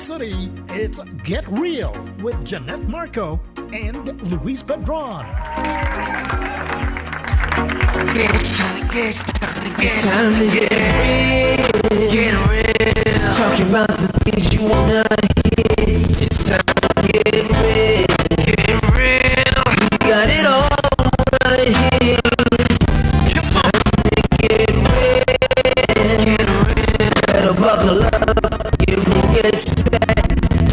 City, it's Get Real with Jeanette Marco and Luis Pedron. It's time to get real. Get real. Talking about the things you wanna hear. It's time to get real. Get real. We got it all right here. It's time to get real. Get real. Better buckle up. Get real. Get set.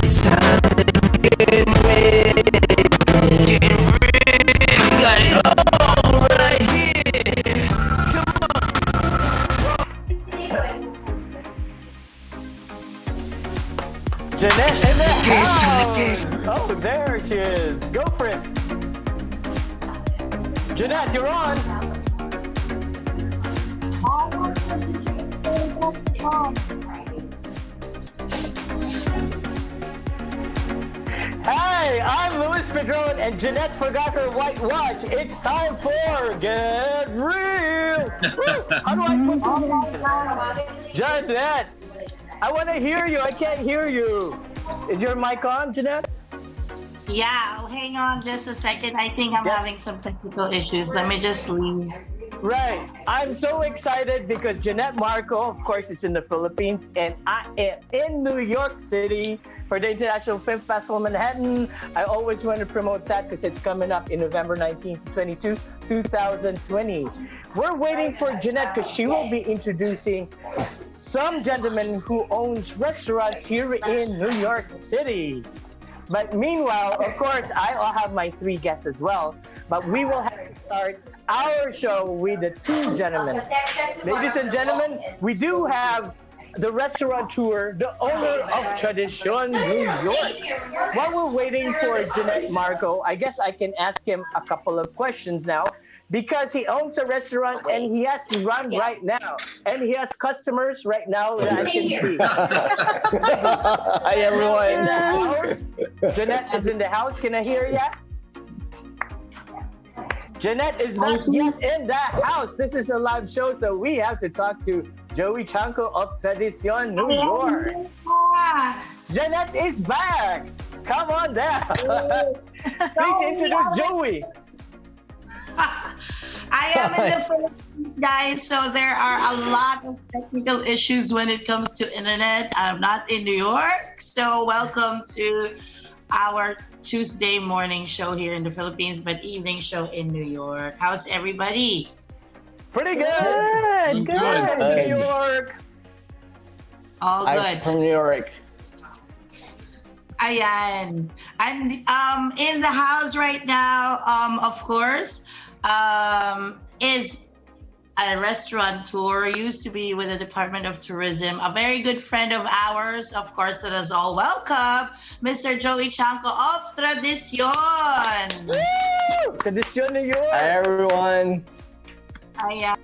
It's time to get real. Get real. We got it all right here. Jeanette in the house! Oh, there she is. Go for it. Jeanette, you're on. Hey, I'm Luis Pedron and Jeanette forgot her white watch. It's time for Get Real. Woo! How do I put Jeanette? I want to hear you. I can't hear you. Is your mic on, Jeanette? Yeah, hang on just a second. I think I'm having some technical issues. Let me just leave. Right. I'm so excited because Jeanette Marco, of course, is in the Philippines, and I am in New York City for the International Film Festival Manhattan. I always want to promote that because it's coming up in November 19 to 22, 2020. We're waiting for Jeanette because she will be introducing some gentleman who owns restaurants here in New York City. But meanwhile, of course, I'll have my three guests as well. But we will have to start our show with the two gentlemen. Ladies and gentlemen, we do have the restaurateur, the owner of Tradisyon, New York. While we're waiting for Jeanette Marco, I guess I can ask him a couple of questions now. Because he owns a restaurant and he has to run right now. And he has customers right now that I can see. Hi, everyone. In the house. Jeanette is in the house. Can I hear ya? Jeanette is not yet in the house. This is a live show, so we have to talk to Joey Chanko of Tradisyon, New York. Jeanette is back. Come on down. Please introduce Joey. I am in the Philippines, guys, so there are a lot of technical issues when it comes to internet. I'm not in New York, so welcome to our Tuesday morning show here in the Philippines, but evening show in New York. How's everybody? Pretty good. Good. New York. All good. I'm from New York. Ayan. And in the house right now, of course, is a restaurateur, used to be with the Department of Tourism, a very good friend of ours, of course, let us all welcome Mr. Joey Chanko of Tradisyon. Woo! Tradisyon, New York. Hi, everyone. Ayan.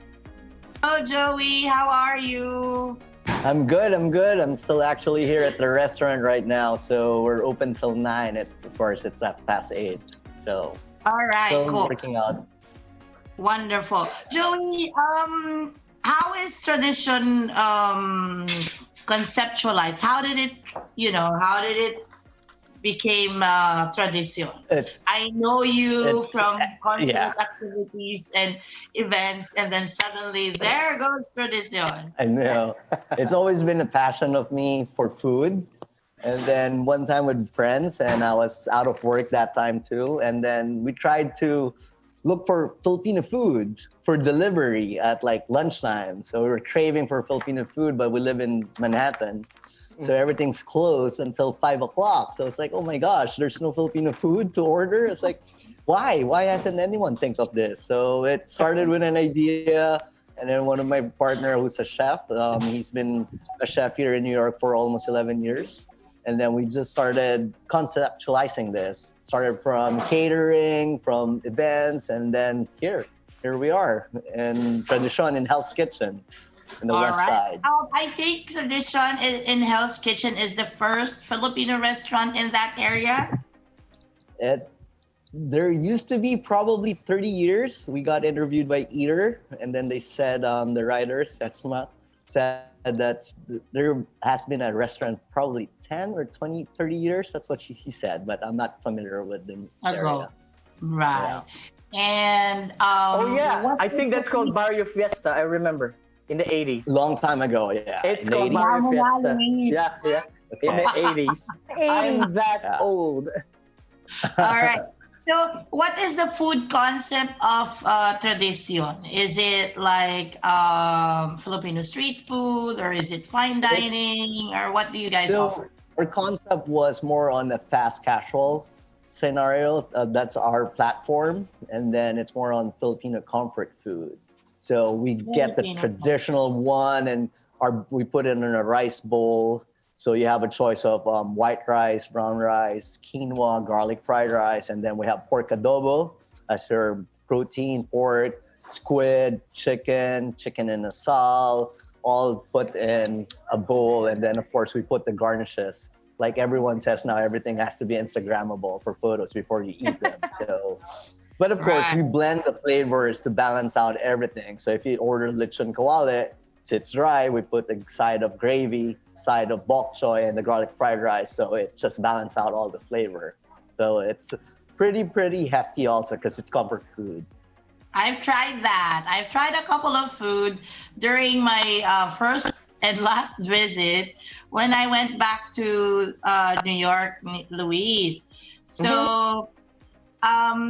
Hello, Joey. How are you? I'm good. I'm still actually here at the restaurant right now. So we're open till 9. Of course, it's at past 8. So All right, still cool. working out. Wonderful. Joey, how is Tradisyon conceptualized? How did it became Tradisyon? I know you from concert activities and events, and then suddenly there goes Tradisyon. I know. It's always been a passion of me for food. And then one time with friends, and I was out of work that time too. And then we tried to look for Filipino food for delivery at like lunchtime. So we were craving for Filipino food, but we live in Manhattan. So everything's closed until 5 o'clock. So it's like, oh my gosh, there's no Filipino food to order. It's like, why? Why hasn't anyone think of this? So it started with an idea. And then one of my partner who's a chef, he's been a chef here in New York for almost 11 years. And then we just started conceptualizing this. Started from catering, from events, and then here we are in Tradisyon in Hell's Kitchen in the West Side. I think Tradisyon in Hell's Kitchen is the first Filipino restaurant in that area. There used to be probably 30 years. We got interviewed by Eater, and then they said, the writers, Tsismis, said that's there has been a restaurant probably 10 or 20, 30 years. That's what he said, but I'm not familiar with the Ago. area. Right. And Oh yeah, what I think is that's the called food- Barrio Fiesta. I remember in the 80s. Long time ago, yeah. It's in the called 80s. Barrio Fiesta. Nice. Yeah. In the 80s. I'm that Yeah. old. All right. So, what is the food concept of Tradisyon? Is it like Filipino street food, or is it fine dining, or what do you guys So offer? our concept was more on the fast casual scenario. That's our platform, and then it's more on Filipino comfort food. So we get the Filipino traditional one, and we put it in a rice bowl. So you have a choice of white rice, brown rice, quinoa, garlic fried rice, and then we have pork adobo as your protein, pork, squid, chicken in a sal, all put in a bowl. And then, of course, we put the garnishes. Like everyone says now, everything has to be Instagrammable for photos before you eat them. So, but of course, we Right. blend the flavors to balance out everything. So if you order lechon kawale, it's dry, we put a side of gravy, side of bok choy, and the garlic fried rice. So it just balance out all the flavor. So it's pretty hefty also because it's comfort food. I've tried that. I've tried a couple of food during my first and last visit when I went back to New York, Louise. So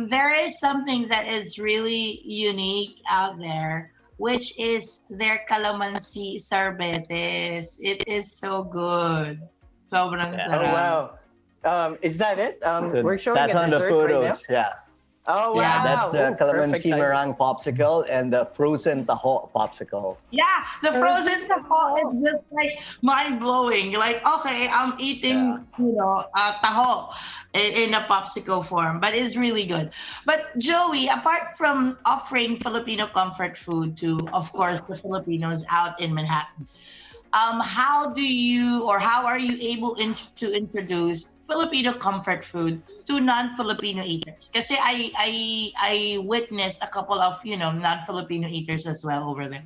there is something that is really unique out there, which is their calamansi sorbetes. It is so good. Sobrang Yeah. Oh sarap. wow. Is that it? So We're showing that's a on the dessert right now. photos. Yeah. Oh wow. Yeah, that's the Oh, perfect calamansi timing. meringue popsicle and the frozen taho popsicle. Yeah, the frozen taho is just like mind blowing. Like, okay, I'm eating, taho in a popsicle form, but it's really good. But Joey, apart from offering Filipino comfort food to, of course, the Filipinos out in Manhattan, how are you able to introduce Filipino comfort food to non-Filipino eaters? Kasi I witnessed a couple of non-Filipino eaters as well over there.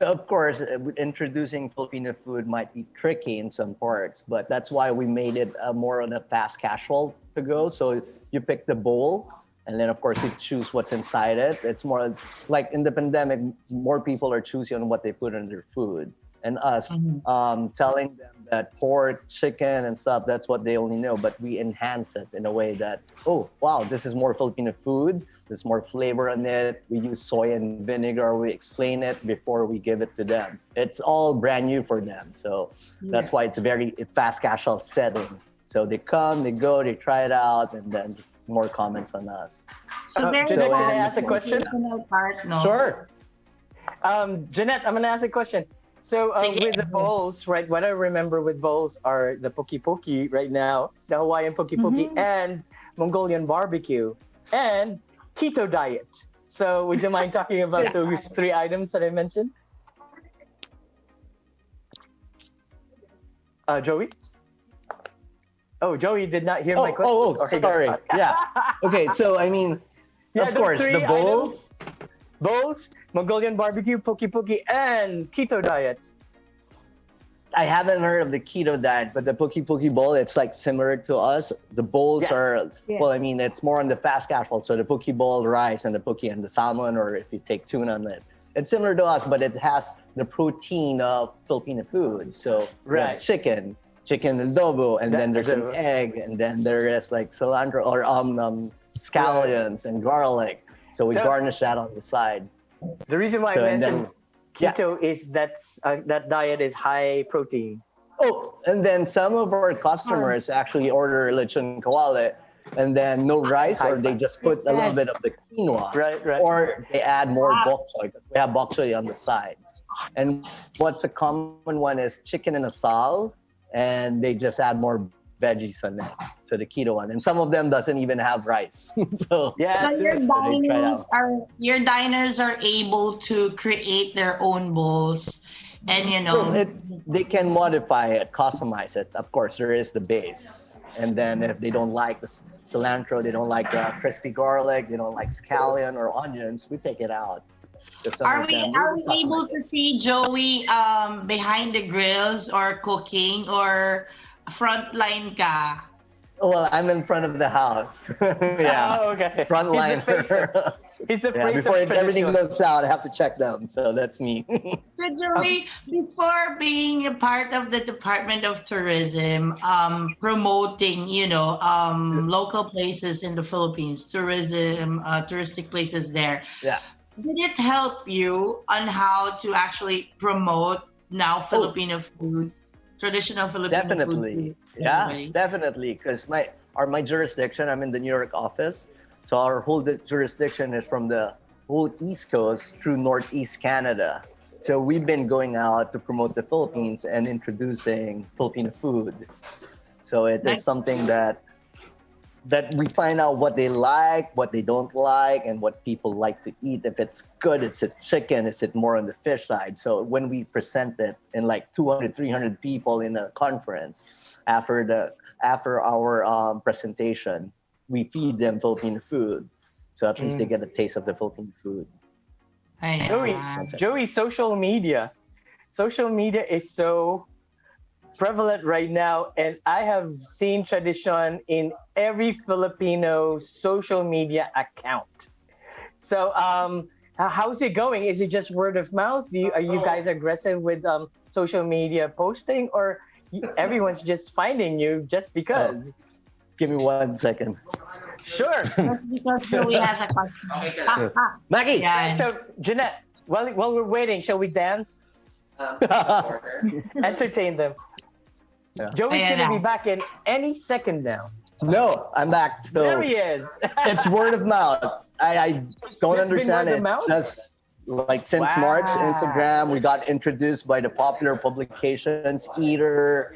So of course, introducing Filipino food might be tricky in some parts, but that's why we made it more on a fast casual to go. So you pick the bowl, and then of course you choose what's inside it. It's more like in the pandemic, more people are choosing on what they put in their food. And us telling them that pork, chicken, and stuff, that's what they only know. But we enhance it in a way that, oh, wow, this is more Filipino food. There's more flavor in it. We use soy and vinegar. We explain it before we give it to them. It's all brand new for them. So that's why it's a very fast casual setting. So they come, they go, they try it out, and then just more comments on us. So there's Jeanette, can I ask a question? personal part, no? Sure. Jeanette, I'm gonna ask a question. So Sige. with the bowls, right? What I remember with bowls are the poki poki right now, the Hawaiian poki poki, and Mongolian barbecue, and keto diet. So would you mind talking about those three items that I mentioned? Joey? Oh, Joey did not hear my question. Oh, Or he got sorry. stuck. Yeah. Okay, so I mean, Yeah, of those course, three the bowls. Bowls, Mongolian barbecue, poki poki, and keto diet. I haven't heard of the keto diet, but the poki poki bowl, it's like similar to us. The bowls Yes. are, well, I mean, it's more on the fast casual. So the poki bowl, rice, and the poki and the salmon, or if you take tuna on it. It's similar to us, but it has the protein of Filipino food. So we have Right. chicken adobo, and then there's an adobo. egg, and then there is like cilantro or scallions and garlic. So we Yeah. garnish that on the side. The reason why So, I and mentioned then- keto is that diet is high protein. Oh, and then some of our customers actually order lechon kawale, and then no rice, or they just put a little bit of the quinoa, Right. or they add more bok choy. We have bok choy on the side. And what's a common one is chicken in a sal, and they just add more veggies on it. So the keto one, and some of them doesn't even have rice. So Yeah. So your absolutely. diners are able to create their own bowls, and Well, they can modify it, customize it. Of course, there is the base. And then if they don't like the cilantro, they don't like the crispy garlic, they don't like scallion or onions, we take it out. Are we able to see Joey behind the grills or cooking or frontline ka? Well, I'm in front of the house. Yeah. Oh, okay. Frontliner. He's the face Before of everything Tradisyon. goes out, I have to check them. So that's me. So Joey, before being a part of the Department of Tourism, promoting, local places in the Philippines, tourism, touristic places there, Yeah. did it help you on how to actually promote now Filipino food, traditional Filipino Definitely. food? Yeah, definitely. Because my jurisdiction, I'm in the New York office. So our whole jurisdiction is from the whole East Coast through Northeast Canada. So we've been going out to promote the Philippines and introducing Filipino food. So it is something that we find out what they like, what they don't like, and what people like to eat. If it's good, is it chicken? Is it more on the fish side? So when we present it in like 200, 300 people in a conference, after our presentation, we feed them Filipino food. So at least they get a taste of the Filipino food. Joey, social media. Social media is so prevalent right now, and I have seen Tradisyon in every Filipino social media account. So how's it going? Is it just word of mouth? Are you guys aggressive with social media posting, or everyone's just finding you just because? Give me 1 second. Sure. Just because Joey has a question. Maggie! Yeah. So Jeanette, while we're waiting, shall we dance? Entertain them. Yeah. Joey's going to be back in any second now. No, I'm back. So There he is. it's word of mouth. I don't just understand been word it. of mouth? Just like since Wow. March, Instagram, we got introduced by the popular publications, Eater,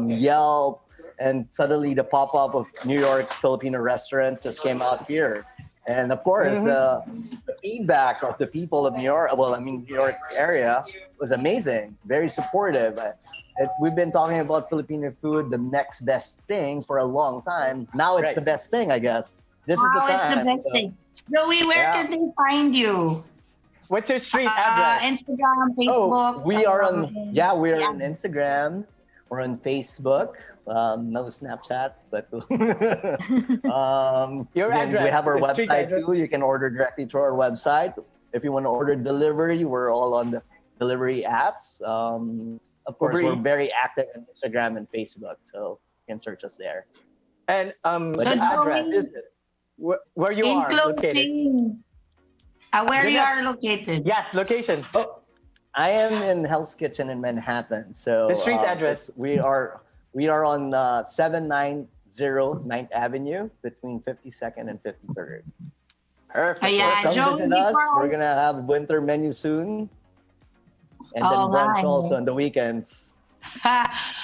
Yelp, and suddenly the pop-up of New York Filipino restaurant just came out here. And of course, the feedback of the people of New York, New York area was amazing, very supportive. We've been talking about Filipino food, the next best thing for a long time. Now it's Right. the best thing, I guess. This is Wow, the it's time. the best So, thing. Joey, where Yeah. can they find you? What's your street address? Instagram, Facebook. we are on, we're Yeah. on Instagram. We're on Facebook. No Snapchat, but Your again, we address, have our the street website address. too. You can order directly through our website. If you want to order delivery, we're all on the delivery apps. Of course, Uber we're Eats. very active on Instagram and Facebook, so you can search us there. And But So the address Joey- is where you In are located. closing, where you Jeanette. are located. Yes, location. I am in Hell's Kitchen in Manhattan. So The street address. We are on 790 9th Avenue between 52nd and 53rd. Perfect. Ayan, Come Joey, visit us. before- We're gonna have winter menu soon, and then Oh, brunch hi. also on the weekends.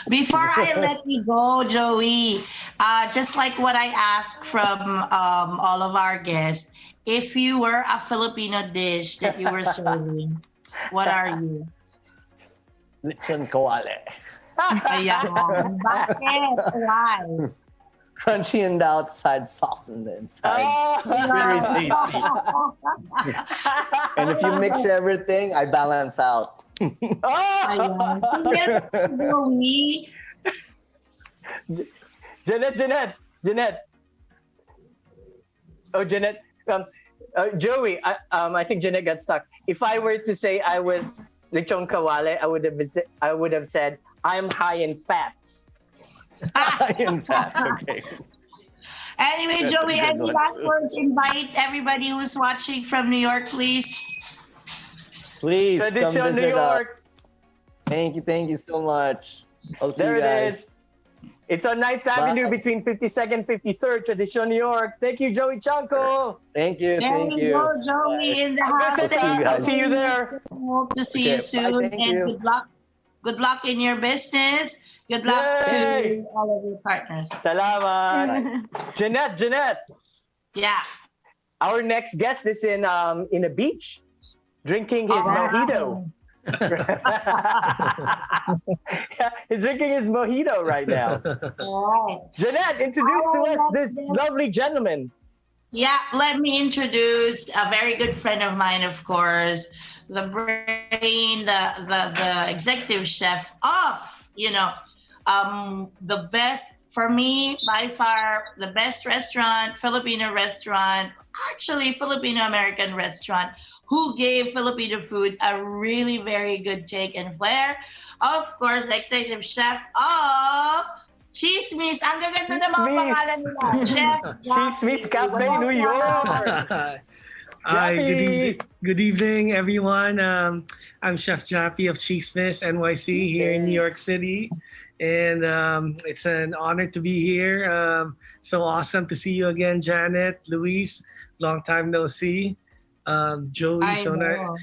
Before I let you go, Joey, just like what I asked from all of our guests, if you were a Filipino dish that you were serving, what are you? Lechon kawale, Ayan. Bakit? Why? crunchy on the outside, soft on the inside. Oh, Very tasty. And if you mix everything, I balance out. Ayan. So, Joey, Jeanette. Oh, Jeanette. Joey, I think Jeanette got stuck. If I were to say I was lechon kawale, I would have said I'm high in fats. In fact, okay. anyway, That's Joey, a good any one. last words? Invite everybody who's watching from New York, please. Please come Tradisyon, New visit York. us. Thank you so much. I'll see There you it guys. is. It's on 9th Avenue between 52nd and 53rd, Tradisyon, New York. Thank you, Joey Chanko. Thank you. There Thank you you. go, Joey, in the I'll house. visit you I'll guys. see you there. Hope to see Okay, you bye, soon, thank and you. good luck. Good luck in your business. Good luck Yay! to all of your partners. Salamat. Jeanette. Yeah. Our next guest is in a beach, drinking his mojito. Yeah, he's drinking his mojito right now. All right. Jeanette, introduce to us this lovely gentleman. Yeah, let me introduce a very good friend of mine, of course, the brain, the executive chef of, the best for me by far, the best restaurant, Filipino restaurant, actually Filipino American restaurant, who gave Filipino food a really very good take and flair. Of course, the executive chef of Tsismis. Ang gaganda ng mga Tsismis. pangalan nila. Chef Tsismis Cafe, New York. Hi, Jappy. good evening, everyone. I'm Chef Jappy of Tsismis NYC here in New York City. And it's an honor to be here. So awesome to see you again, Janet, Luis. Long time no see. Joey, I so nice. know.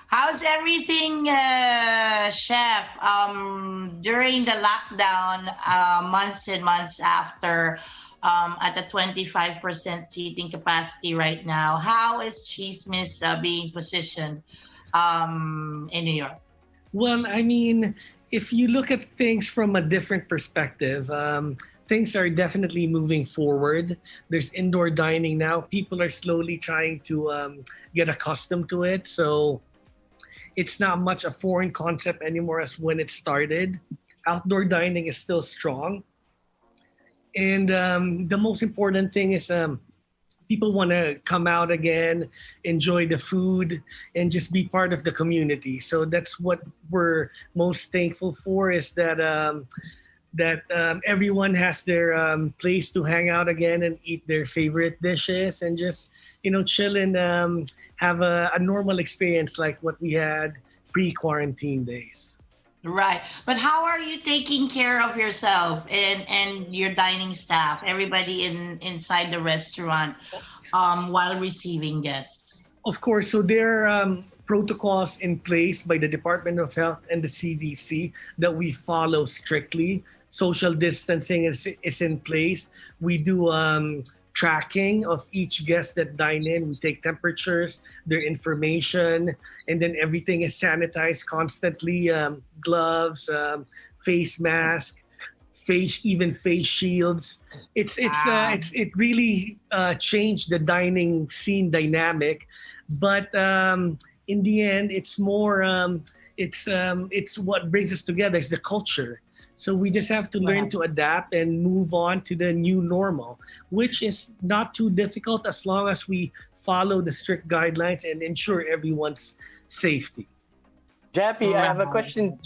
How's everything, Chef? During the lockdown, months and months after, at a 25% seating capacity right now, how is Tsismis being positioned in New York? Well, I mean, if you look at things from a different perspective, things are definitely moving forward. There's indoor dining now. People are slowly trying to get accustomed to it. So it's not much a foreign concept anymore as when it started. Outdoor dining is still strong. And the most important thing is people want to come out again, enjoy the food, and just be part of the community. So that's what we're most thankful for, is that everyone has their place to hang out again and eat their favorite dishes and just, chill and have a normal experience like what we had pre-quarantine days. Right. But how are you taking care of yourself and your dining staff, everybody inside the restaurant, while receiving guests? Of course, so there are protocols in place by the Department of Health and the CDC that we follow strictly. Social distancing is in place. We do tracking of each guest that dine in. We take temperatures, their information, and then everything is sanitized constantly. Gloves, face mask, even face shields. It really changed the dining scene dynamic, but in the end, it's more. It's what brings us together. It's the culture. So we just have to learn to adapt and move on to the new normal, which is not too difficult as long as we follow the strict guidelines and ensure everyone's safety. Jappy, I have a question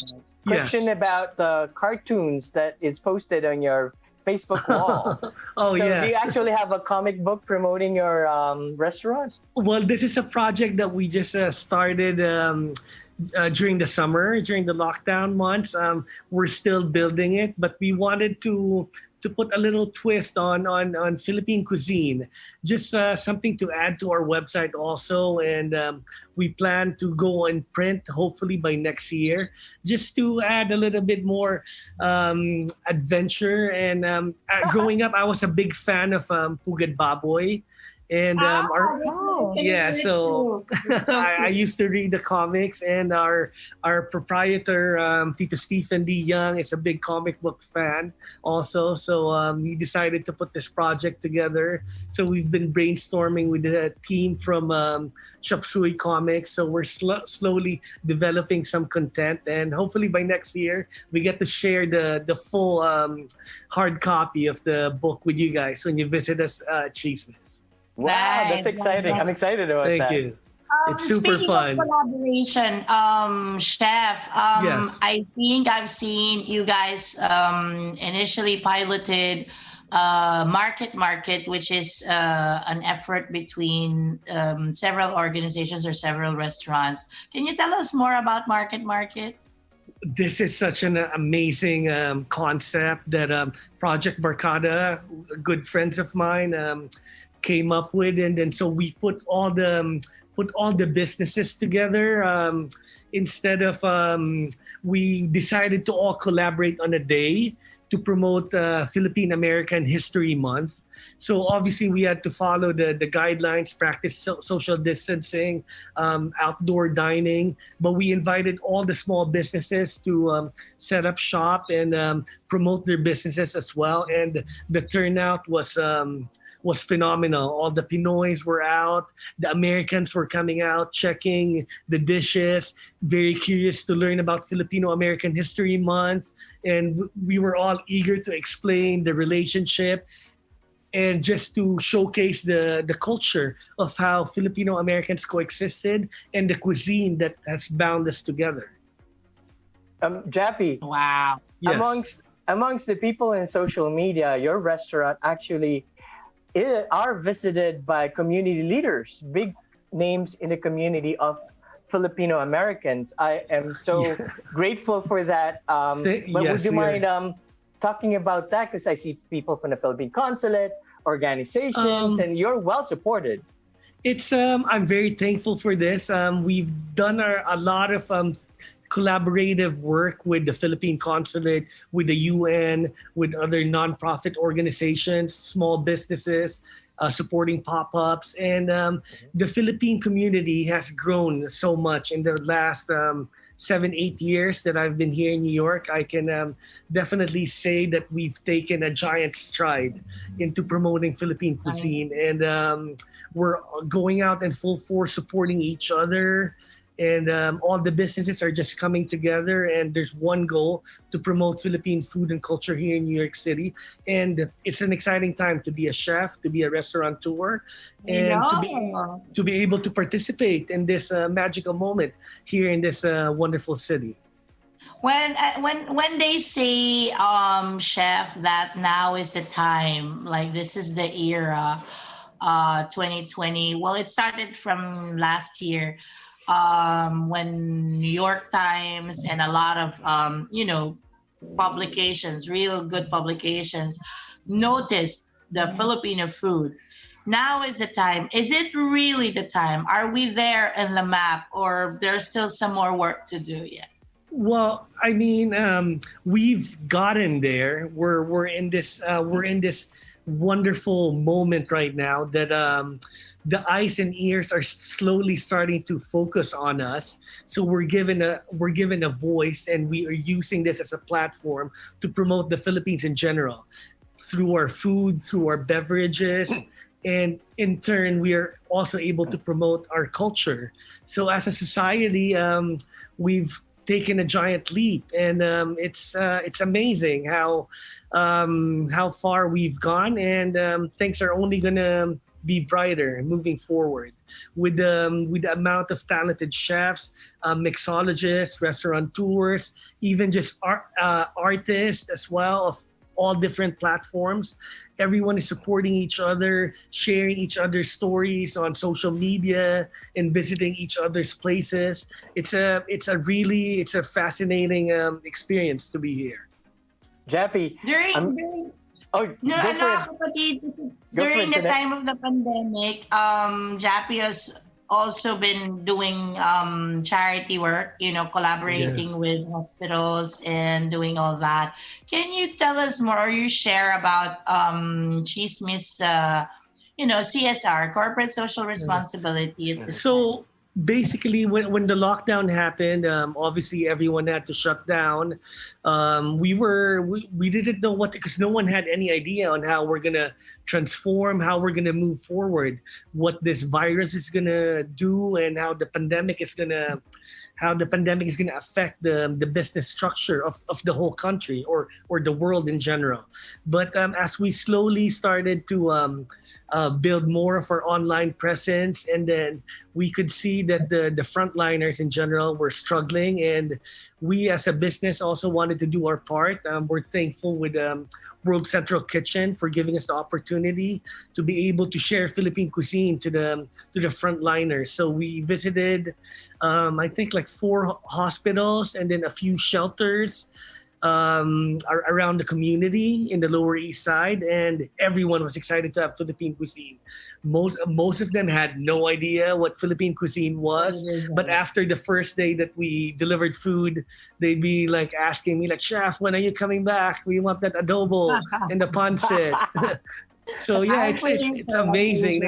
Yes. about the cartoons that is posted on your Facebook wall. Oh, So yes. do you actually have a comic book promoting your restaurant? Well, this is a project that we just started during the summer, during the lockdown months. We're still building it, but we wanted to put a little twist on Philippine cuisine, just something to add to our website also. And we plan to go in print hopefully by next year, just to add a little bit more adventure. And growing up, I was a big fan of Pugad Baboy. And so I used to read the comics, and our proprietor Tito Stephen D. Young is a big comic book fan also. So he decided to put this project together. So we've been brainstorming with the team from Chop Suey Comics. So we're slowly developing some content, and hopefully by next year we get to share the full hard copy of the book with you guys when you visit us at Tsismis. Wow, that's exciting. I'm excited about that. Thank you. It's super Speaking fun. of collaboration, Chef, Yes. I think I've seen you guys initially piloted Market, which is an effort between several organizations or several restaurants. Can you tell us more about Market? This is such an amazing concept that Project Barkada, good friends of mine, came up with, and then so we put all the businesses together. Instead of we decided to all collaborate on a day, to promote Philippine American History Month. So obviously we had to follow the guidelines, practice social distancing, outdoor dining, but we invited all the small businesses to set up shop and promote their businesses as well. And the turnout was phenomenal. All the Pinoys were out. The Americans were coming out, checking the dishes, very curious to learn about Filipino-American History Month. And we were all eager to explain the relationship and just to showcase the culture of how Filipino-Americans coexisted and the cuisine that has bound us together. Jappy, Wow. Yes. amongst the people in social media, your restaurant actually are visited by community leaders, big names in the community of Filipino Americans. I am so grateful for that. But would you mind talking about that? Because I see people from the Philippine consulate, organizations, and you're well supported. It's I'm very thankful for this. We've done a lot of collaborative work with the Philippine consulate, with the UN, with other nonprofit organizations, small businesses, supporting pop-ups. And the Philippine community has grown so much in the last 7-8 years that I've been here in New York. I can definitely say that we've taken a giant stride into promoting Philippine cuisine. And we're going out in full force supporting each other. And all the businesses are just coming together, and there's one goal to promote Philippine food and culture here in New York City. And it's an exciting time to be a chef, to be a restaurateur, and to be able to participate in this magical moment here in this wonderful city. When they say, chef, that now is the time, like this is the era, 2020. Well, it started from last year. When New York Times and a lot of publications, real good publications, noticed the Filipino food. Now is the time. Is it really the time? Are we there in the map, or there's still some more work to do yet? Well, I mean, we've gotten there. We're in this wonderful moment right now that the eyes and ears are slowly starting to focus on us. So we're given a voice, and we are using this as a platform to promote the Philippines in general through our food, through our beverages. And in turn, we are also able to promote our culture. So as a society, we've taken a giant leap, and it's amazing how far we've gone, and things are only gonna be brighter moving forward with the amount of talented chefs, mixologists, restaurateurs, even just artists as well of all different platforms. Everyone is supporting each other, sharing each other's stories on social media, and visiting each other's places. It's a fascinating experience to be here. Jappy, During the time of the pandemic, Jappy has also been doing charity work, collaborating with hospitals and doing all that. Can you tell us more, or you share about Tsismis, CSR, corporate social responsibility? So basically, when the lockdown happened, obviously everyone had to shut down. We didn't know what, because no one had any idea on how we're gonna transform, how we're gonna move forward, what this virus is gonna do, and how the pandemic is gonna affect the business structure of the whole country or the world in general. But as we slowly started to build more of our online presence, and then we could see that the frontliners in general were struggling, and we as a business also wanted to do our part. We're thankful with World Central Kitchen for giving us the opportunity to be able to share Philippine cuisine to the frontliners. So we visited, I think, like 4 hospitals and then a few shelters. around the community in the Lower East Side, and everyone was excited to have Philippine cuisine. Most of them had no idea what Philippine cuisine was, but after the first day that we delivered food, they'd be like asking me like, "Chef, when are you coming back? We want that adobo and the pancit." So yeah, it's amazing.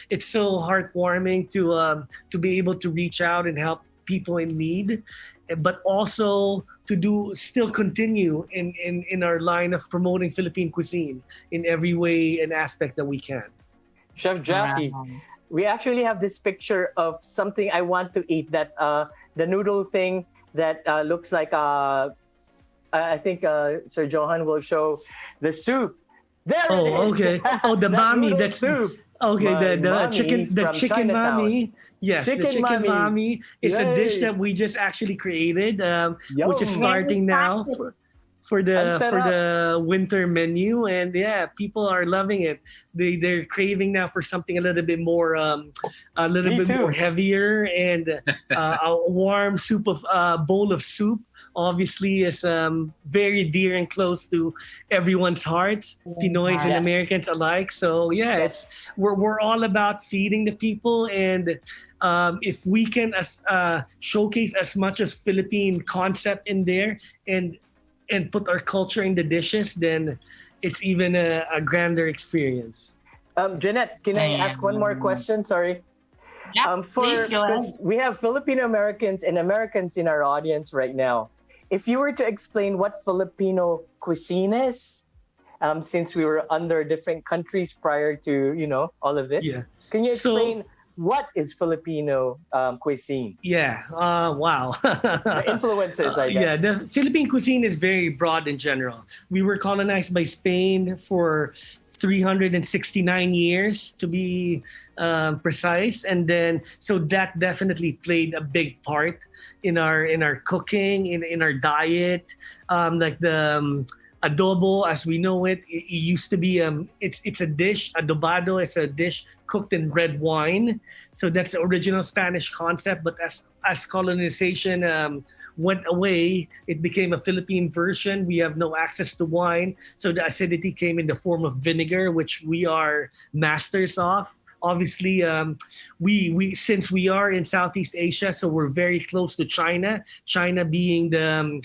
It's so heartwarming to be able to reach out and help people in need, but also to still continue in our line of promoting Philippine cuisine in every way and aspect that we can. Chef Jappy, we actually have this picture of something I want to eat, that the noodle thing that looks like I think Sir Johan will show the soup. There it is. Okay. Oh, the mami. That's soup. okay. The Mami chicken. The from chicken Chinatown. mami. Yes, the chicken mami is a dish that we just actually created, which is starting now for the winter menu, and yeah, people are loving it. They're craving now for something a little bit more more heavier, and a warm soup of bowl of soup obviously is very dear and close to everyone's hearts, Pinoys and Americans alike. So yeah, we're all about feeding the people, and if we can showcase as much as Philippine concept in there and put our culture in the dishes, then it's even a grander experience. Jeanette, can I ask one more question? Sorry. Yeah, please go ahead. We have Filipino Americans and Americans in our audience right now. If you were to explain what Filipino cuisine is, since we were under different countries prior to all of this, can you explain what is Filipino cuisine? Yeah. Wow. The influences, I guess. Yeah, the Philippine cuisine is very broad in general. We were colonized by Spain for 369 years to be precise, and then so that definitely played a big part in our cooking, in our diet, like the adobo as we know it. It used to be it's a dish, adobado. It's a dish cooked in red wine. So that's the original Spanish concept. But as colonization went away, it became a Philippine version. We have no access to wine, so the acidity came in the form of vinegar, which we are masters of. Obviously, we since we are in Southeast Asia, so we're very close to China. China being the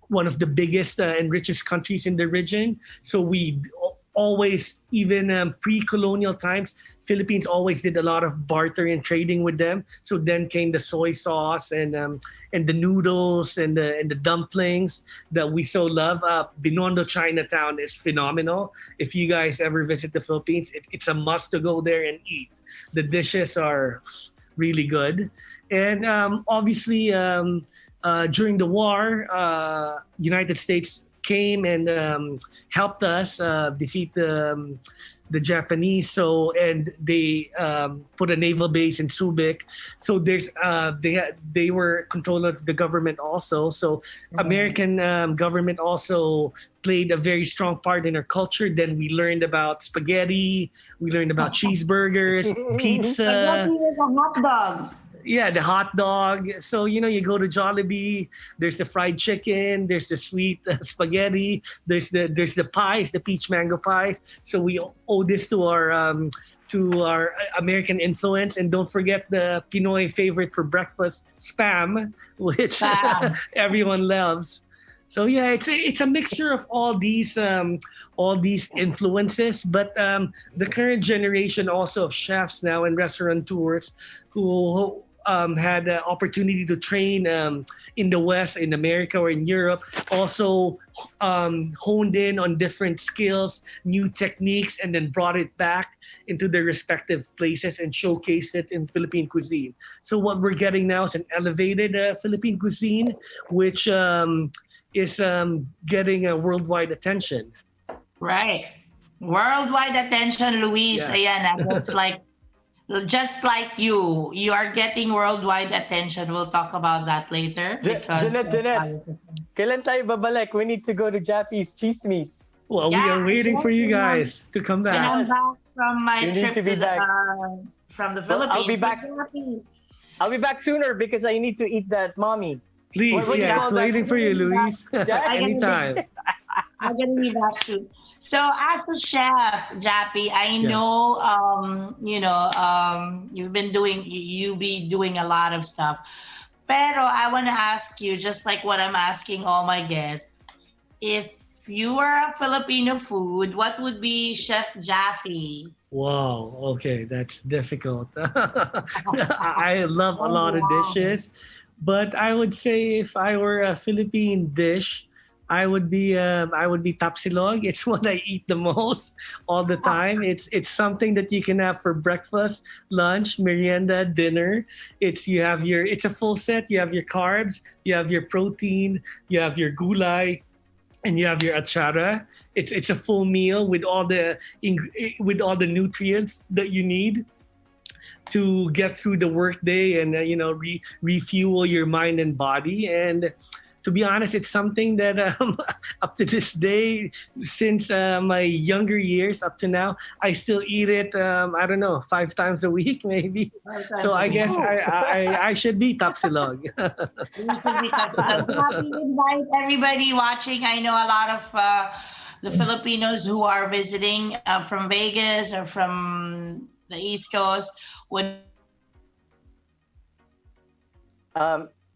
one of the biggest and richest countries in the region. So we always, even pre-colonial times, Philippines always did a lot of barter and trading with them. So then came the soy sauce and the noodles and the dumplings that we so love. Binondo Chinatown is phenomenal. If you guys ever visit the Philippines, it's a must to go there and eat. The dishes are really good. And obviously, during the war, United States came and helped us defeat the Japanese. So, and they put a naval base in Subic. So there's they were controlling the government also. So American government also played a very strong part in our culture. Then we learned about spaghetti. We learned about cheeseburgers, pizza. Spaghetti is a hot dog. Yeah, the hot dog. So, you go to Jollibee, there's the fried chicken, there's the sweet spaghetti, there's the pies, the peach mango pies. So we owe this to our American influence. And don't forget the Pinoy favorite for breakfast, spam, which everyone loves. So yeah, it's a mixture of all these influences, but the current generation also of chefs now and restaurateurs who had the opportunity to train in the West, in America or in Europe, also honed in on different skills, new techniques, and then brought it back into their respective places and showcased it in Philippine cuisine. So what we're getting now is an elevated Philippine cuisine, which is getting a worldwide attention. Right. Worldwide attention, Luis. Yes. Ayan, just like you are getting worldwide attention. We'll talk about that later. Jeanette, kailan tayo babalik? We need to go to Jappy's Tsismis. Well, we are waiting for you guys to come back. I'm back from my You need trip to be back. From the Well, Philippines. I'll be back sooner because I need to eat that mommy. Please, What do you yeah, call it's that? waiting for you, Luis. Anytime. I'm gonna need that too. So, as a chef, Jappy, I Yes. know, you be doing a lot of stuff. Pero I want to ask you, just like what I'm asking all my guests, if you were a Filipino food, what would be Chef Jaffy? Wow. Okay, that's difficult. I love a lot of dishes, but I would say if I were a Philippine dish, I would be tapsilog. It's what I eat the most all the time. It's something that you can have for breakfast, lunch, merienda, dinner. It's a full set. You have your carbs, you have your protein, you have your gulay, and you have your achara. It's a full meal with all the nutrients that you need to get through the workday and refuel your mind and body. And to be honest, it's something that up to this day, since my younger years up to now, I still eat it. I don't know, 5 times a week maybe. So I guess I should be tapsilog. You should be Tapsilog. Happy invite everybody watching. I know a lot of the Filipinos who are visiting from Vegas or from the East Coast would.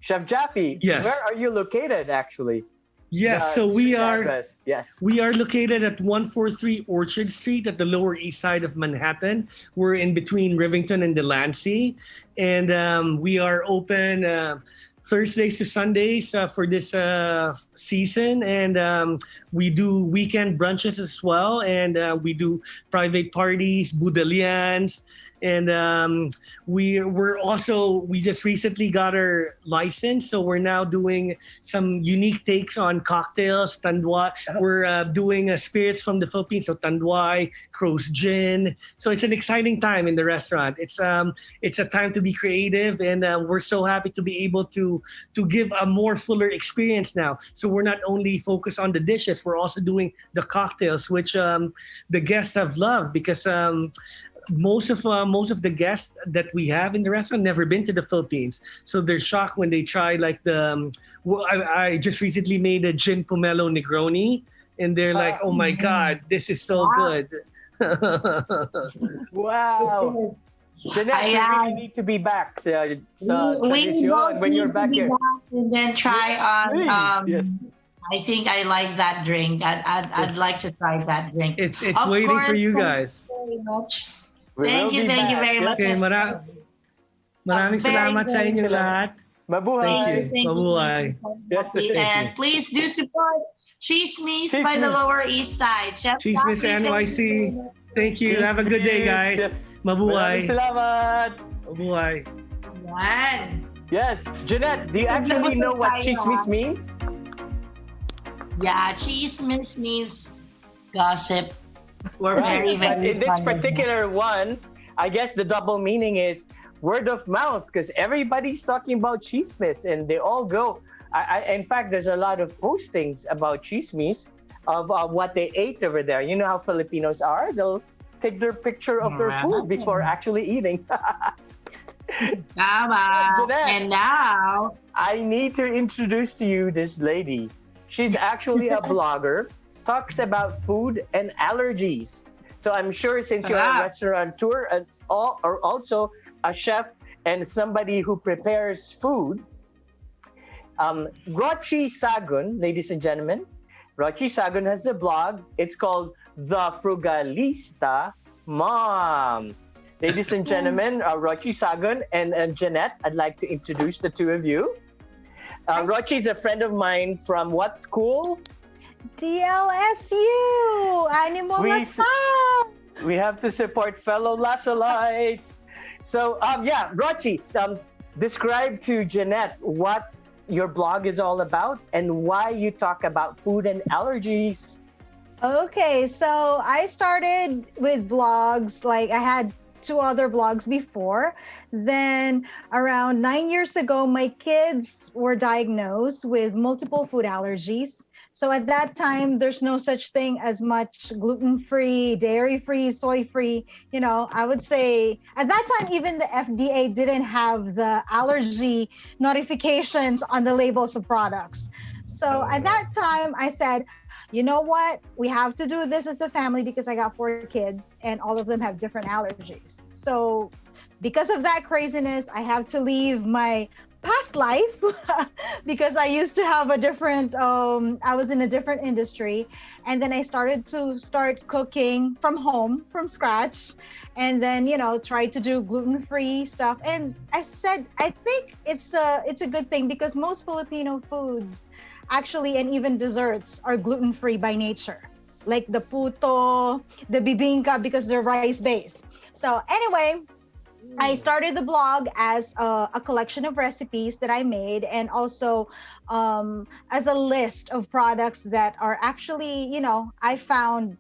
Chef Jappy, Yes. where are you located actually? Yes, so we Street are. address. Yes. We are located at 143 Orchard Street at the Lower East Side of Manhattan. We're in between Rivington and Delancey. And we are open Thursdays to Sundays for this season. And we do weekend brunches as well. And we do private parties, budalians. And we just recently got our license, so we're now doing some unique takes on cocktails. Tanduay, we're doing spirits from the Philippines, so Tanduay, Crow's Gin. So it's an exciting time in the restaurant. It's a time to be creative, and we're so happy to be able to give a more fuller experience now. So we're not only focused on the dishes, we're also doing the cocktails, which the guests have loved because. Most of the guests that we have in the restaurant never been to the Philippines, so they're shocked when they try like the. I just recently made a gin pomelo Negroni, and they're like, "Oh my God, this is so good!" Wow. Jeanette, you really need to be back. Tradisyon, when you're back here. And then try on. Yes. I think I like that drink. I'd like to try that drink. It's Of waiting for course, you thank guys. Very much. We Thank will you be back. very much. Okay, maraming salamat sa inyo lahat. Mabuhay. Thank you. Mabuhay. Yes, thank you. And please do support Tsismis by the Tsismis. Lower East Side. Chef Tsismis Jappy, NYC. thank you. Thank you. Have a good day, guys. Mabuhay. Maraming salamat. Mabuhay. Yan. Yes, Jeanette, do you actually know what Tsismis means? Yeah, Tsismis means gossip. We're Right, very, but very in this fond of particular one, I guess the double meaning is word of mouth because everybody's talking about Tsismis and they all go. In fact, there's a lot of postings about Tsismis of what they ate over there. You know how Filipinos are? They'll take their picture of their food before actually eating. Tama. Jeanette. And now, I need to introduce to you this lady. She's actually a blogger, talks about food and allergies. So I'm sure since you're a restaurateur and or also a chef and somebody who prepares food, Rochie Sagun, ladies and gentlemen, Rochie Sagun has a blog. It's called TheFrugalistaMOM. Ladies and gentlemen, Rochie Sagun and Jeanette, I'd like to introduce the two of you. Rochie is a friend of mine from what school? DLSU, Animal Assault. We have to support fellow Lasolites. So, Rochie, describe to Jeanette what your blog is all about and why you talk about food and allergies. Okay, so I started with blogs. Like I had 2 other blogs before. Then around 9 years ago, my kids were diagnosed with multiple food allergies. So at that time, there's no such thing as much gluten-free, dairy-free, soy-free. I would say at that time, even the FDA didn't have the allergy notifications on the labels of products. So at that time, I said, you know what? We have to do this as a family because I got 4 kids and all of them have different allergies. So because of that craziness, I have to leave my past life because I used to have a different, I was in a different industry. And then I started cooking from home, from scratch. And then, try to do gluten-free stuff. And I said, I think it's a good thing because most Filipino foods actually, and even desserts, are gluten-free by nature. Like the puto, the bibingka, because they're rice-based. So anyway, I started the blog as a collection of recipes that I made, and also as a list of products that are actually, I found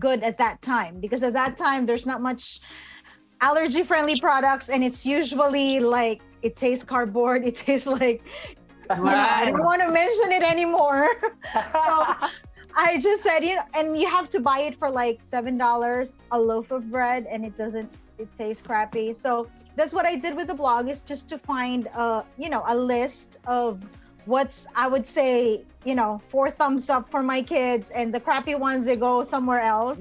good at that time. Because at that time, there's not much allergy-friendly products, and it's usually like, it tastes cardboard, it tastes like, I don't want to mention it anymore. So I just said, and you have to buy it for like $7 a loaf of bread, and it tastes crappy. So that's what I did with the blog, is just to find a list of what's, I would say, 4 thumbs up for my kids, and the crappy ones, they go somewhere else.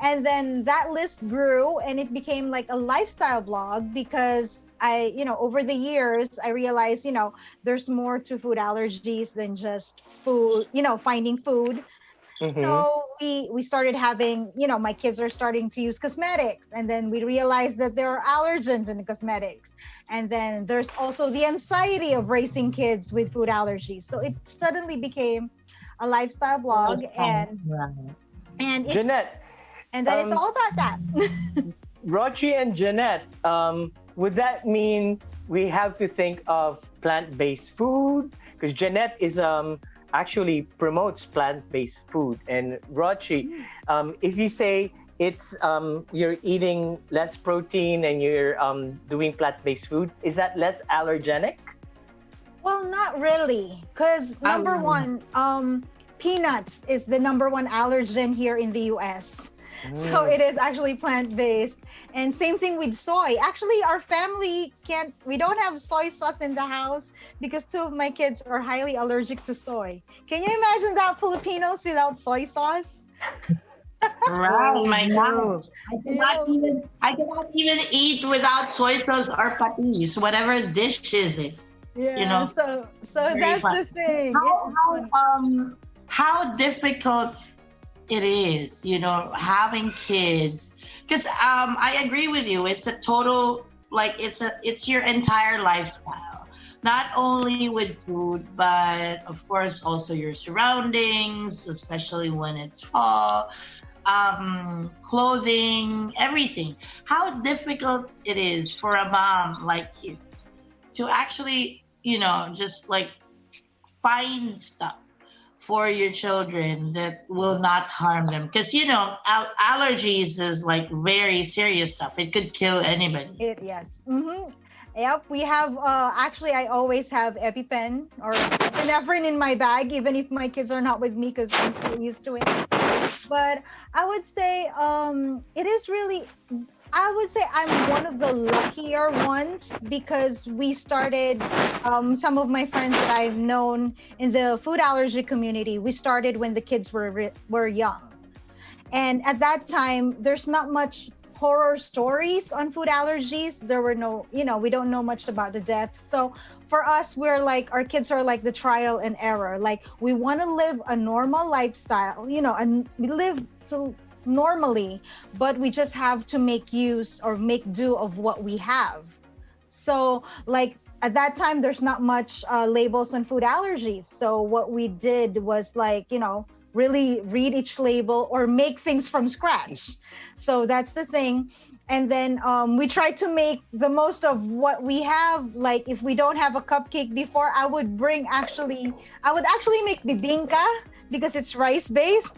And then that list grew, and it became like a lifestyle blog because over the years, I realized, there's more to food allergies than just food, finding food. Mm-hmm. So we started having, my kids are starting to use cosmetics, and then we realized that there are allergens in the cosmetics. And then there's also the anxiety of raising kids with food allergies. So it suddenly became a lifestyle blog, and Jeanette. And then it's all about that. Rochie and Jeanette, would that mean we have to think of plant-based food? Because Jeanette is actually promotes plant-based food, and Rochie, if you say it's you're eating less protein and you're doing plant-based food, is that less allergenic? Well, not really, because number one, peanuts is the number 1 allergen here in the US. So it is actually plant-based. And same thing with soy. Actually, our family we don't have soy sauce in the house because 2 of my kids are highly allergic to soy. Can you imagine that, Filipinos without soy sauce? Oh my God. I cannot even eat without soy sauce or patis, whatever dish is it. Yeah, so that's fun. The thing. How difficult it is, having kids, because I agree with you. It's a total, like, it's your entire lifestyle, not only with food, but of course also your surroundings, especially when it's fall, clothing, everything. How difficult it is for a mom like you to actually, just like find stuff for your children that will not harm them, because allergies is like very serious stuff. It could kill anybody. Yes. Mm-hmm. Yep. We have actually, I always have EpiPen or epinephrine in my bag, even if my kids are not with me, because I'm so used to it. But I would say it is really, I would say I'm one of the luckier ones, because we started, some of my friends that I've known in the food allergy community, we started when the kids were young. And at that time, there's not much horror stories on food allergies. There were no, we don't know much about the death. So for us, we're like, our kids are like the trial and error. Like, we want to live a normal lifestyle, and we live normally, but we just have to make use or make do of what we have. So like at that time, there's not much labels on food allergies. So what we did was like, really read each label or make things from scratch. So that's the thing. And then we try to make the most of what we have. Like, if we don't have a cupcake before, I would actually make bibingka, because it's rice based.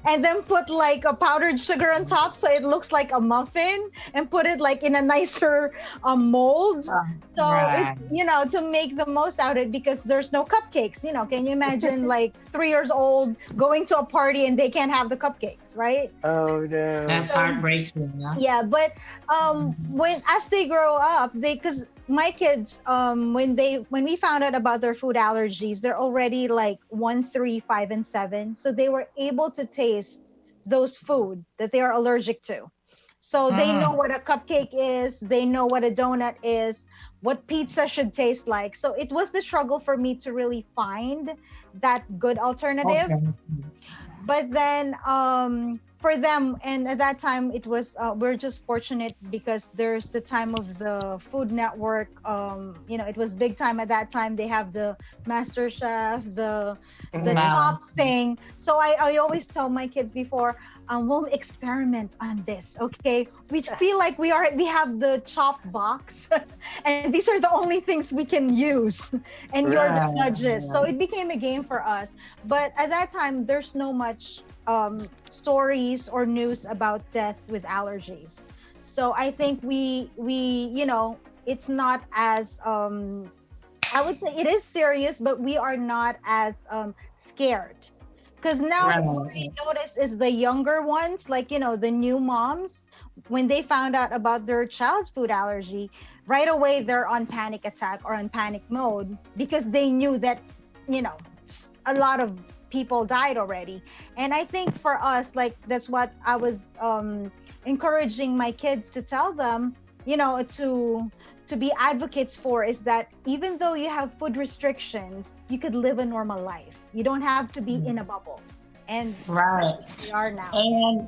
and then put like a powdered sugar on top so it looks like a muffin, and put it like in a nicer mold. So Right. it's, to make the most out of it, because there's no cupcakes. Can you imagine like 3 years old going to a party and they can't have the cupcakes, right? Oh no. That's heartbreaking. Huh? Yeah, but as they grow up, because my kids, when we found out about their food allergies, they're already like 1, 3, 5, and 7. So they were able to taste those food that they are allergic to. So they know what a cupcake is, they know what a donut is, what pizza should taste like. So it was the struggle for me to really find that good alternative. Okay. But then for them, and at that time it was we're just fortunate because there's the time of the Food Network. It was big time at that time. They have the Master Chef, the top thing. So I always tell my kids before, we'll experiment on this, okay? We feel like we have the chop box and these are the only things we can use, and you're the judges. So it became a game for us. But at that time, there's no much stories or news about death with allergies. So I think we it's not as I would say it is serious, but we are not as scared. Because now what I notice is the younger ones, like, the new moms, when they found out about their child's food allergy, right away they're on panic attack or on panic mode, because they knew that, a lot of people died already. And I think for us, like, that's what I was encouraging my kids to tell them, to be advocates for, is that even though you have food restrictions, you could live a normal life. You don't have to be in a bubble. And Right. we are now. And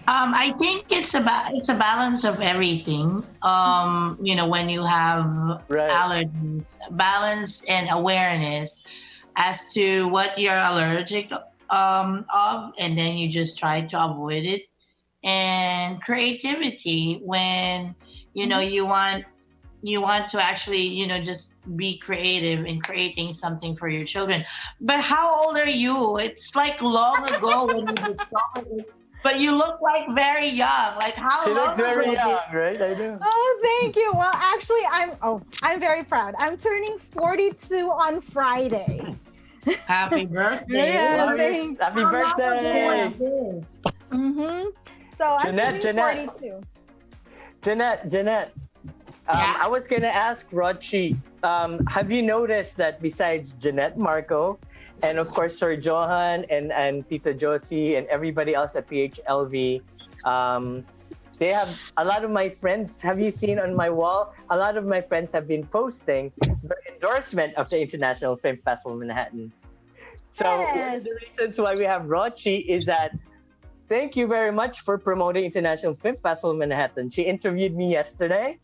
I think it's a balance of everything. When you have allergies, balance and awareness as to what you're allergic of, and then you just try to avoid it. And creativity, when you want to actually just be creative in creating something for your children. But how old are you? It's like long ago when you discovered this, but you look like very young. Like how She long looks very ago young, right? I do. Oh, thank you. Well, actually, I'm very proud. I'm turning 42 on Friday. Happy birthday. Yeah, Love you. thanks. Happy How long birthday. ago was this? So I'm Jeanette, turning 42. Jeanette. Yeah. I was gonna ask Rochie, have you noticed that besides Jeanette Marco, and of course Sir Johan and Tita Josie and everybody else at PHLV, they have a lot of my friends. Have you seen on my wall? A lot of my friends have been posting their endorsement of the International Film Festival Manhattan. So one Yes. of the reasons why we have Rochie is that thank you very much for promoting International Film Festival Manhattan. She interviewed me yesterday.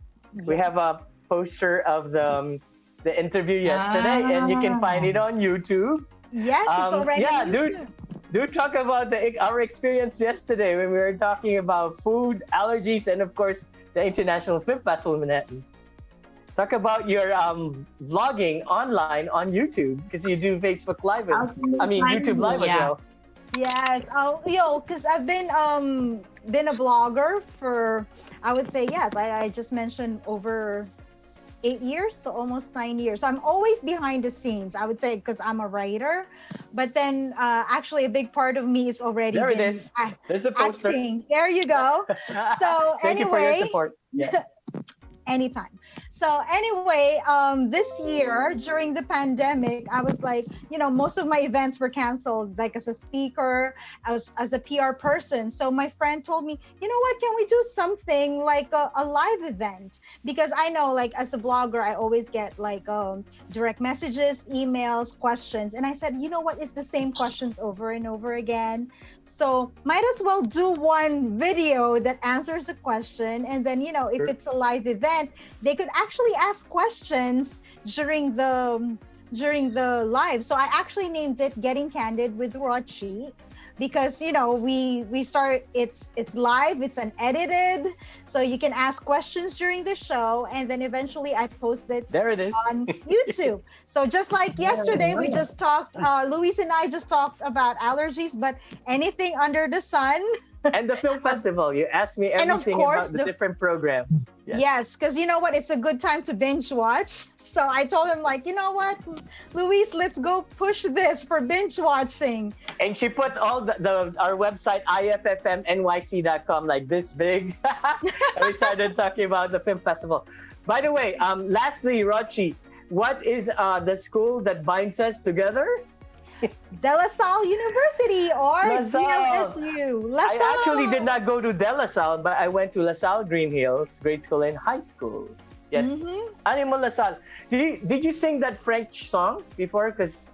We have a poster of the interview yesterday, and you can find it on YouTube. Yes, it's already. yeah, on dude. YouTube. Do talk about our experience yesterday when we were talking about food, allergies, and of course, the International Film Festival Manhattan. Talk about your vlogging online on YouTube, because you do Facebook Live, YouTube Live as well. Yes. Because I've been a blogger for, I would say, yes, I just mentioned over 8 years, so almost 9 years. So I'm always behind the scenes, I would say, because I'm a writer. But then actually a big part of me is already There it been is. There's the poster. acting. There you go. So Thank you for your anyway, support. Yes. anytime. So anyway, this year during the pandemic, I was like, most of my events were canceled, like as a speaker, as a PR person. So my friend told me, you know what, can we do something like a live event? Because I know, like, as a blogger, I always get like direct messages, emails, questions. And I said, you know what, it's the same questions over and over again. So might as well do one video that answers the question. And then, if it's a live event, they could actually ask questions during the live. So I actually named it Getting Candid with Rochie. because we start it's live, it's unedited, so you can ask questions during the show, and then eventually I post it There it is. on YouTube. So just like yesterday, we just talked, Luis and I just talked about allergies, but anything under the sun. And the film festival. You asked me And of everything course, about the different programs. Yes, because you know what? It's a good time to binge watch. So I told him, like, you know what, Luis, let's go push this for binge watching. And she put all our website, iffmnyc.com, like this big. And we started talking about the film festival. By the way, lastly, Rochie, what is the school that binds us together? De La Salle University, or La Salle. GLSU. La I Salle. actually did not go to De La Salle, but I went to La Salle Green Hills, grade school and high school. Yes. Mhm. Animal La Salle. Did you sing that French song before? Because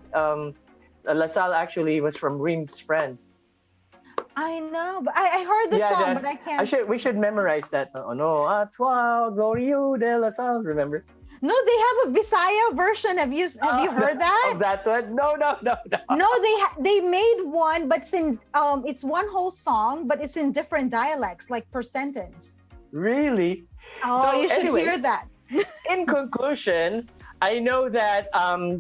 La Salle actually was from Rim's Friends. I know, but I heard the song, but I can't. We should memorize that. Oh no, à toi, glorieux de La Salle. Remember? No, they have a Visaya version. Have you heard that? Of that one? No. No, they made one, but it's one whole song, but it's in different dialects, like per sentence. Really? Oh, So you should anyways, hear that. In conclusion, I know that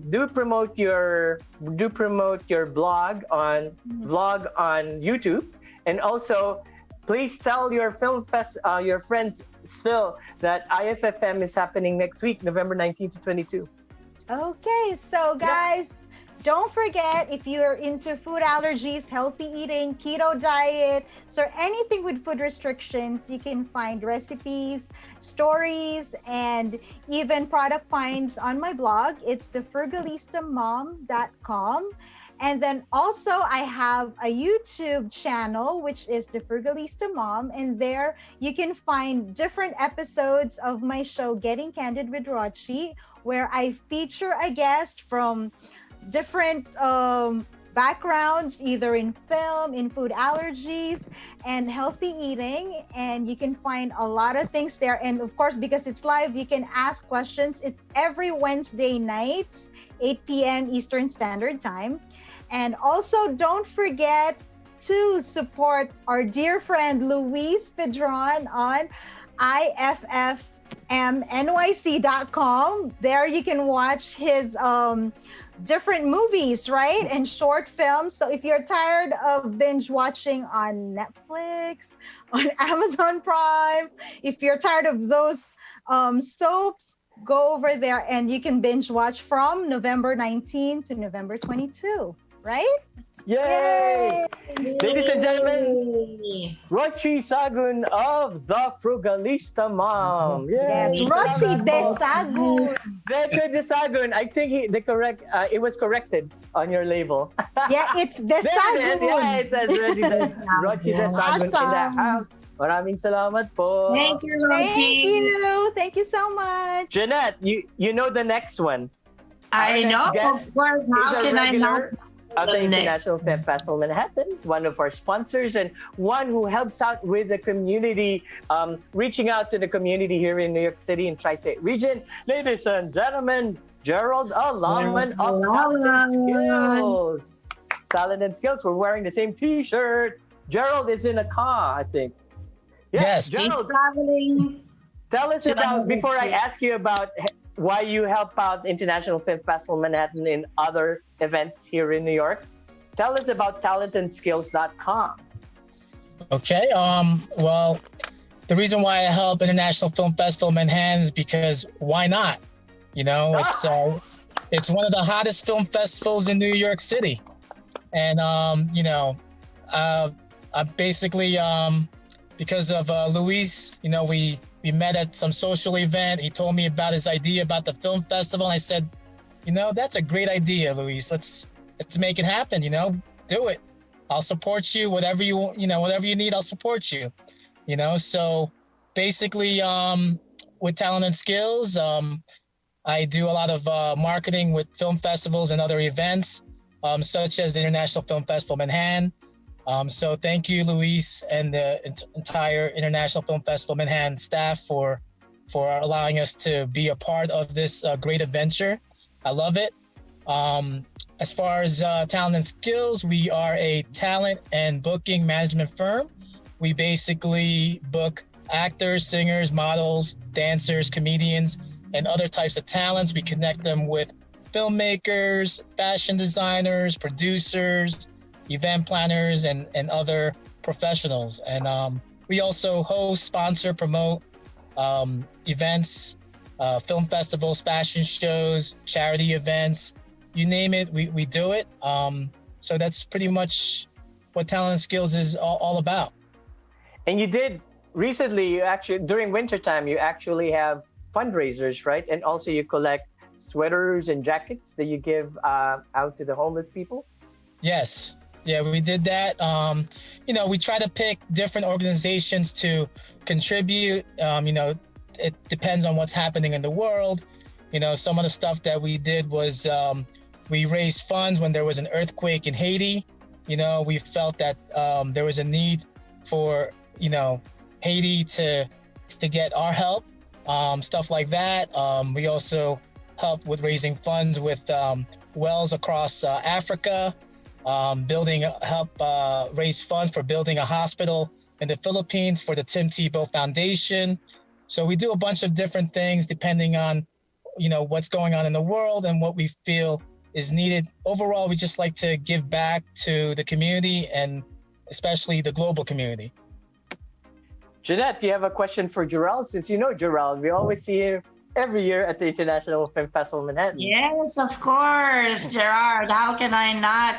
do promote your vlog on YouTube, and also please tell your your friends still that IFFM is happening next week, November 19th to 22. Okay, so guys, don't forget, if you're into food allergies, healthy eating, keto diet, so anything with food restrictions, you can find recipes, stories, and even product finds on my blog. It's TheFrugalistaMOM.com. And then also I have a YouTube channel, which is The Frugalista Mom. And there you can find different episodes of my show, Getting Candid with Rochie, where I feature a guest from different backgrounds, either in film, in food allergies, and healthy eating. And you can find a lot of things there. And of course, because it's live, you can ask questions. It's every Wednesday nights, 8 p.m. Eastern Standard Time. And also, don't forget to support our dear friend Luis Pedron on iffmnyc.com. There you can watch his different movies, right? And short films. So if you're tired of binge watching on Netflix, on Amazon Prime, if you're tired of those soaps, go over there and you can binge watch from November 19 to November 22. Right? Yay! Ladies and gentlemen, Rochie Sagun of The Frugalista Mom. Yes, Rochie DeSagun. DeSagun. I think it was corrected on your label. Yeah, it's There it is. DeSagun. Yeah, it says Rochie DeSagun in the house. Maraming salamat po. Thank you, Rochie. Thank you so much. Jeanette, you know the next one. I Our know, next guest of course. How is a can I not? regular of the International Film Festival Manhattan, one of our sponsors, and one who helps out with the community, reaching out to the community here in New York City and Tri-State region. Ladies and gentlemen, Gherald Alaman of Talent and Skills. Talent and Skills. We're wearing the same T-shirt. Gherald is in a car, I think. Yes. Gherald, Traveling. tell us about, before I ask you about why you help out International Film Festival Manhattan in other events here in New York. Tell us about talentandskills.com. Okay. Well, the reason why I help International Film Festival Manhattan is because why not? You know, it's one of the hottest film festivals in New York City, and I basically because of Luis, we met at some social event. He told me about his idea about the film festival. And I said, that's a great idea, Luis. Let's make it happen. Do it. I'll support you. Whatever you need, I'll support you. So basically, with Talent and Skills, I do a lot of marketing with film festivals and other events, such as the International Film Festival Manhattan. So thank you, Luis, and the entire International Film Festival Manhattan staff for allowing us to be a part of this great adventure. I love it. as far as talent and skills, we are a talent and booking management firm. We basically book actors, singers, models, dancers, comedians, and other types of talents. We connect them with filmmakers, fashion designers, producers, event planners, and other professionals. And we also host, sponsor, promote events, film festivals, fashion shows, charity events, you name it, we do it. So that's pretty much what Talent and Skills is all about. And you did recently, you actually, during wintertime, you actually have fundraisers, right? And also you collect sweaters and jackets that you give out to the homeless people? Yes. Yeah, we did that. We try to pick different organizations to contribute. It depends on what's happening in the world. Some of the stuff that we did was we raised funds when there was an earthquake in Haiti. We felt that there was a need for, Haiti to get our help, stuff like that. We also help with raising funds with wells across Africa, help raise funds for building a hospital in the Philippines for the Tim Tebow Foundation. So we do a bunch of different things depending on, what's going on in the world and what we feel is needed. Overall, we just like to give back to the community and especially the global community. Jeanette, do you have a question for Gherald? Since you know Gherald, we always see him every year at the International Film Festival Manhattan. Yes, of course, Gerard. How can I not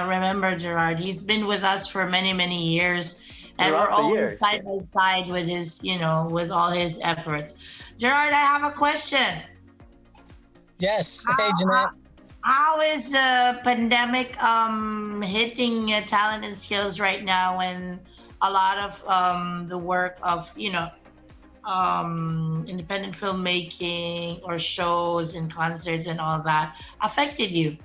remember Gerard? He's been with us for many, many years. And we're always side by side with his, with all his efforts. Gerard, I have a question. Yes. Hey, Jeanette. How is the pandemic hitting talent and skills right now when a lot of the work of, independent filmmaking or shows and concerts and all that affected you?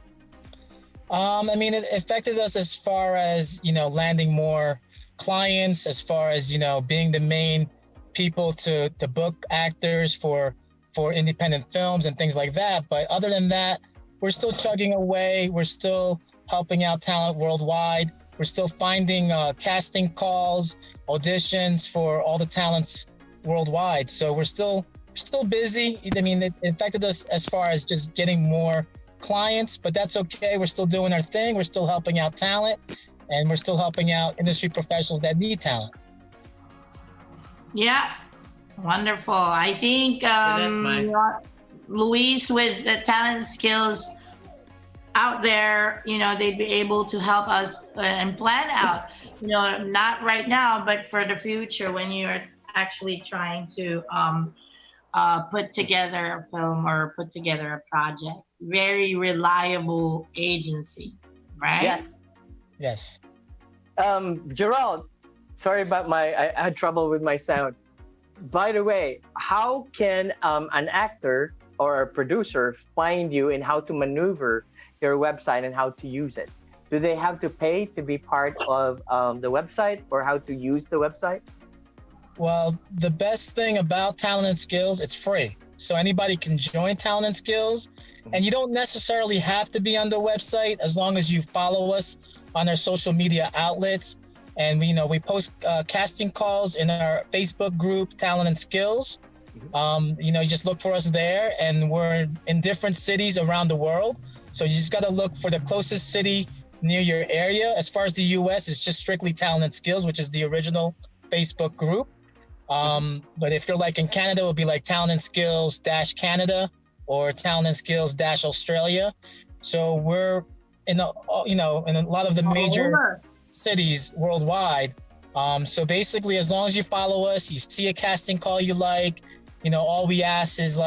It affected us as far as, landing more clients, as far as, being the main people to book actors for independent films and things like that. But other than that, we're still chugging away. We're still helping out talent worldwide. We're still finding casting calls, auditions for all the talents worldwide. So we're still busy. It affected us as far as just getting more clients, but that's okay. We're still doing our thing. We're still helping out talent, and we're still helping out industry professionals that need talent. Yeah, wonderful. I think Luis, with the talent skills out there, they'd be able to help us and plan out, not right now, but for the future when you're actually trying to put together a film or put together a project. Very reliable agency, right? Yes. Gherald, sorry about I had trouble with my sound. By the way, how can an actor or a producer find you and how to maneuver your website and how to use it? Do they have to pay to be part of the website or how to use the website? Well, the best thing about Talent and Skills, it's free. So anybody can join Talent and Skills, and you don't necessarily have to be on the website as long as you follow us on our social media outlets. And we post casting calls in our Facebook group, Talent and Skills. You just look for us there, and we're in different cities around the world. So you just got to look for the closest city near your area. As far as the US, it's just strictly Talent and Skills, which is the original Facebook group. But if you're like in Canada, it would be like Talent and Skills -Canada or Talent and Skills -Australia. So we're in a lot of the major cities worldwide. So basically, as long as you follow us, you see a casting call you like, all we ask is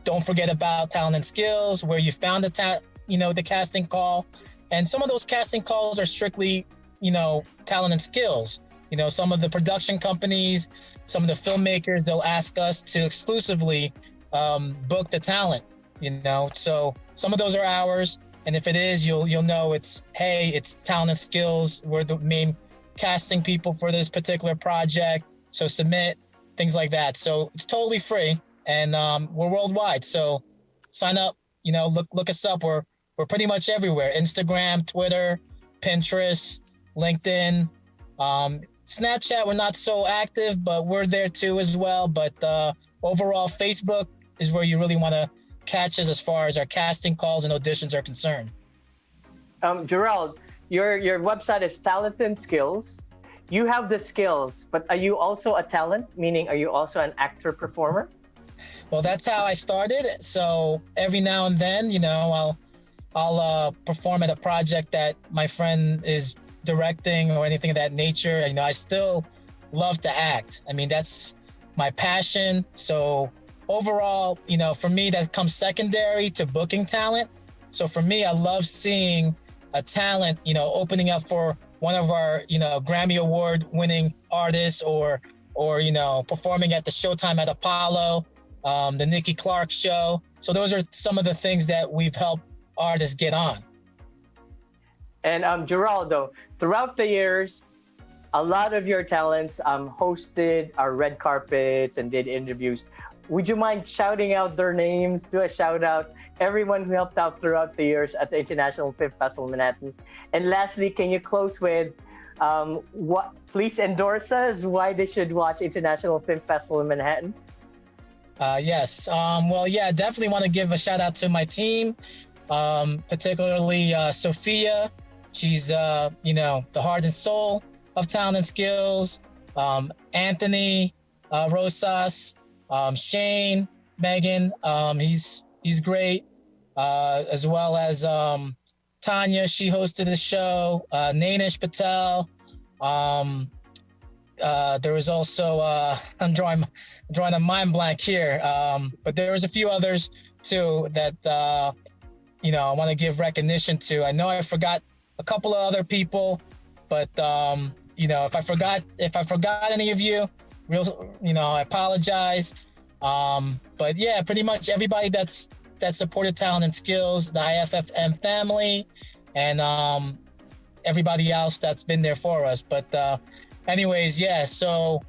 don't forget about Talent and Skills, where you found the casting call. And some of those casting calls are strictly, Talent and Skills. Some of the production companies, some of the filmmakers, they'll ask us to exclusively book the talent, So some of those are ours. And if it is, you'll know it's Talent and Skills. We're the main casting people for this particular project. So submit, things like that. So it's totally free, and we're worldwide. So sign up, look us up. We're we're pretty much everywhere. Instagram, Twitter, Pinterest, LinkedIn, Snapchat, we're not so active, but we're there too as well. But overall, Facebook is where you really want to catch us as far as our casting calls and auditions are concerned. Gherald, your website is Talent and Skills. You have the skills, but are you also a talent? Meaning, are you also an actor performer? Well, that's how I started. So every now and then, you know, I'll perform at a project that my friend is directing or anything of that nature. You know, I still love to act. I mean, that's my passion. So overall, you know, for me, that comes secondary to booking talent. So for me, I love seeing a talent, you know, opening up for one of our, you know, Grammy Award winning artists or, you know, performing at the Showtime at Apollo, the Nikki Clark show. So those are some of the things that we've helped artists get on. And Gherald, throughout the years, a lot of your talents hosted our red carpets and did interviews. Would you mind shouting out their names? Do a shout out, everyone who helped out throughout the years at the International Film Festival Manhattan. And lastly, can you close with please endorse us why they should watch International Film Festival in Manhattan? Yes. Well, yeah, definitely want to give a shout out to my team, particularly Sophia. She's, you know, the heart and soul of Talent and Skills. Anthony Rosas, Shane, Megan, he's great, as well as Tanya. She hosted the show. Nainish Patel. There was also I'm drawing a mind blank here, but there was a few others too that you know, I want to give recognition to. I know I forgot a couple of other people, but you know, if I forgot any of you, you know, I apologize. But yeah, pretty much everybody that supported Talent and Skills, the IFFM family, and everybody else that's been there for us. But anyways, yeah, so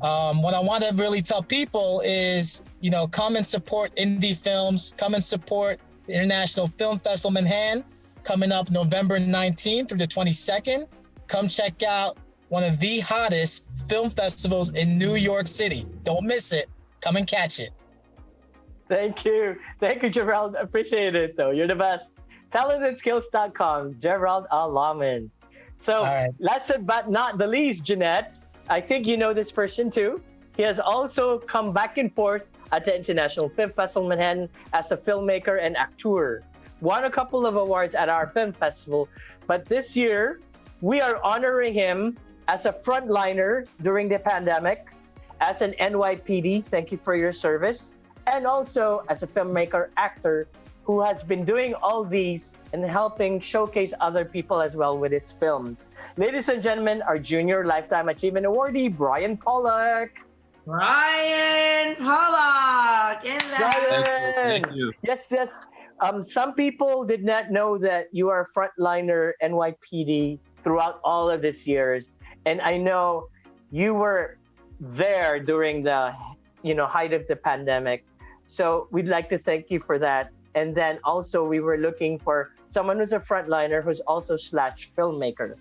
what I want to really tell people is, you know, come and support indie films, come and support the International Film Festival Manhattan, coming up November 19th through the 22nd. Come check out one of the hottest film festivals in New York City. Don't miss it. Come and catch it. Thank you, Gherald. Appreciate it, though. You're the best. Talentandskills.com, Gherald Alaman. So, right. Last but not the least, Jeanette, I think you know this person too. He has also come back and forth at the International Film Festival Manhattan as a filmmaker and actor. Won a couple of awards at our film festival, but this year we are honoring him as a frontliner during the pandemic, as an NYPD, thank you for your service, and also as a filmmaker, actor, who has been doing all these and helping showcase other people as well with his films. Ladies and gentlemen, our Junior Lifetime Achievement Awardee, Brian Pollock. Brian Pollock in there. Brian! Thank you. Yes. Some people did not know that you are frontliner NYPD throughout all of these years. And I know you were there during the, you know, height of the pandemic. So we'd like to thank you for that. And then also we were looking for someone who's a frontliner who's also / filmmaker.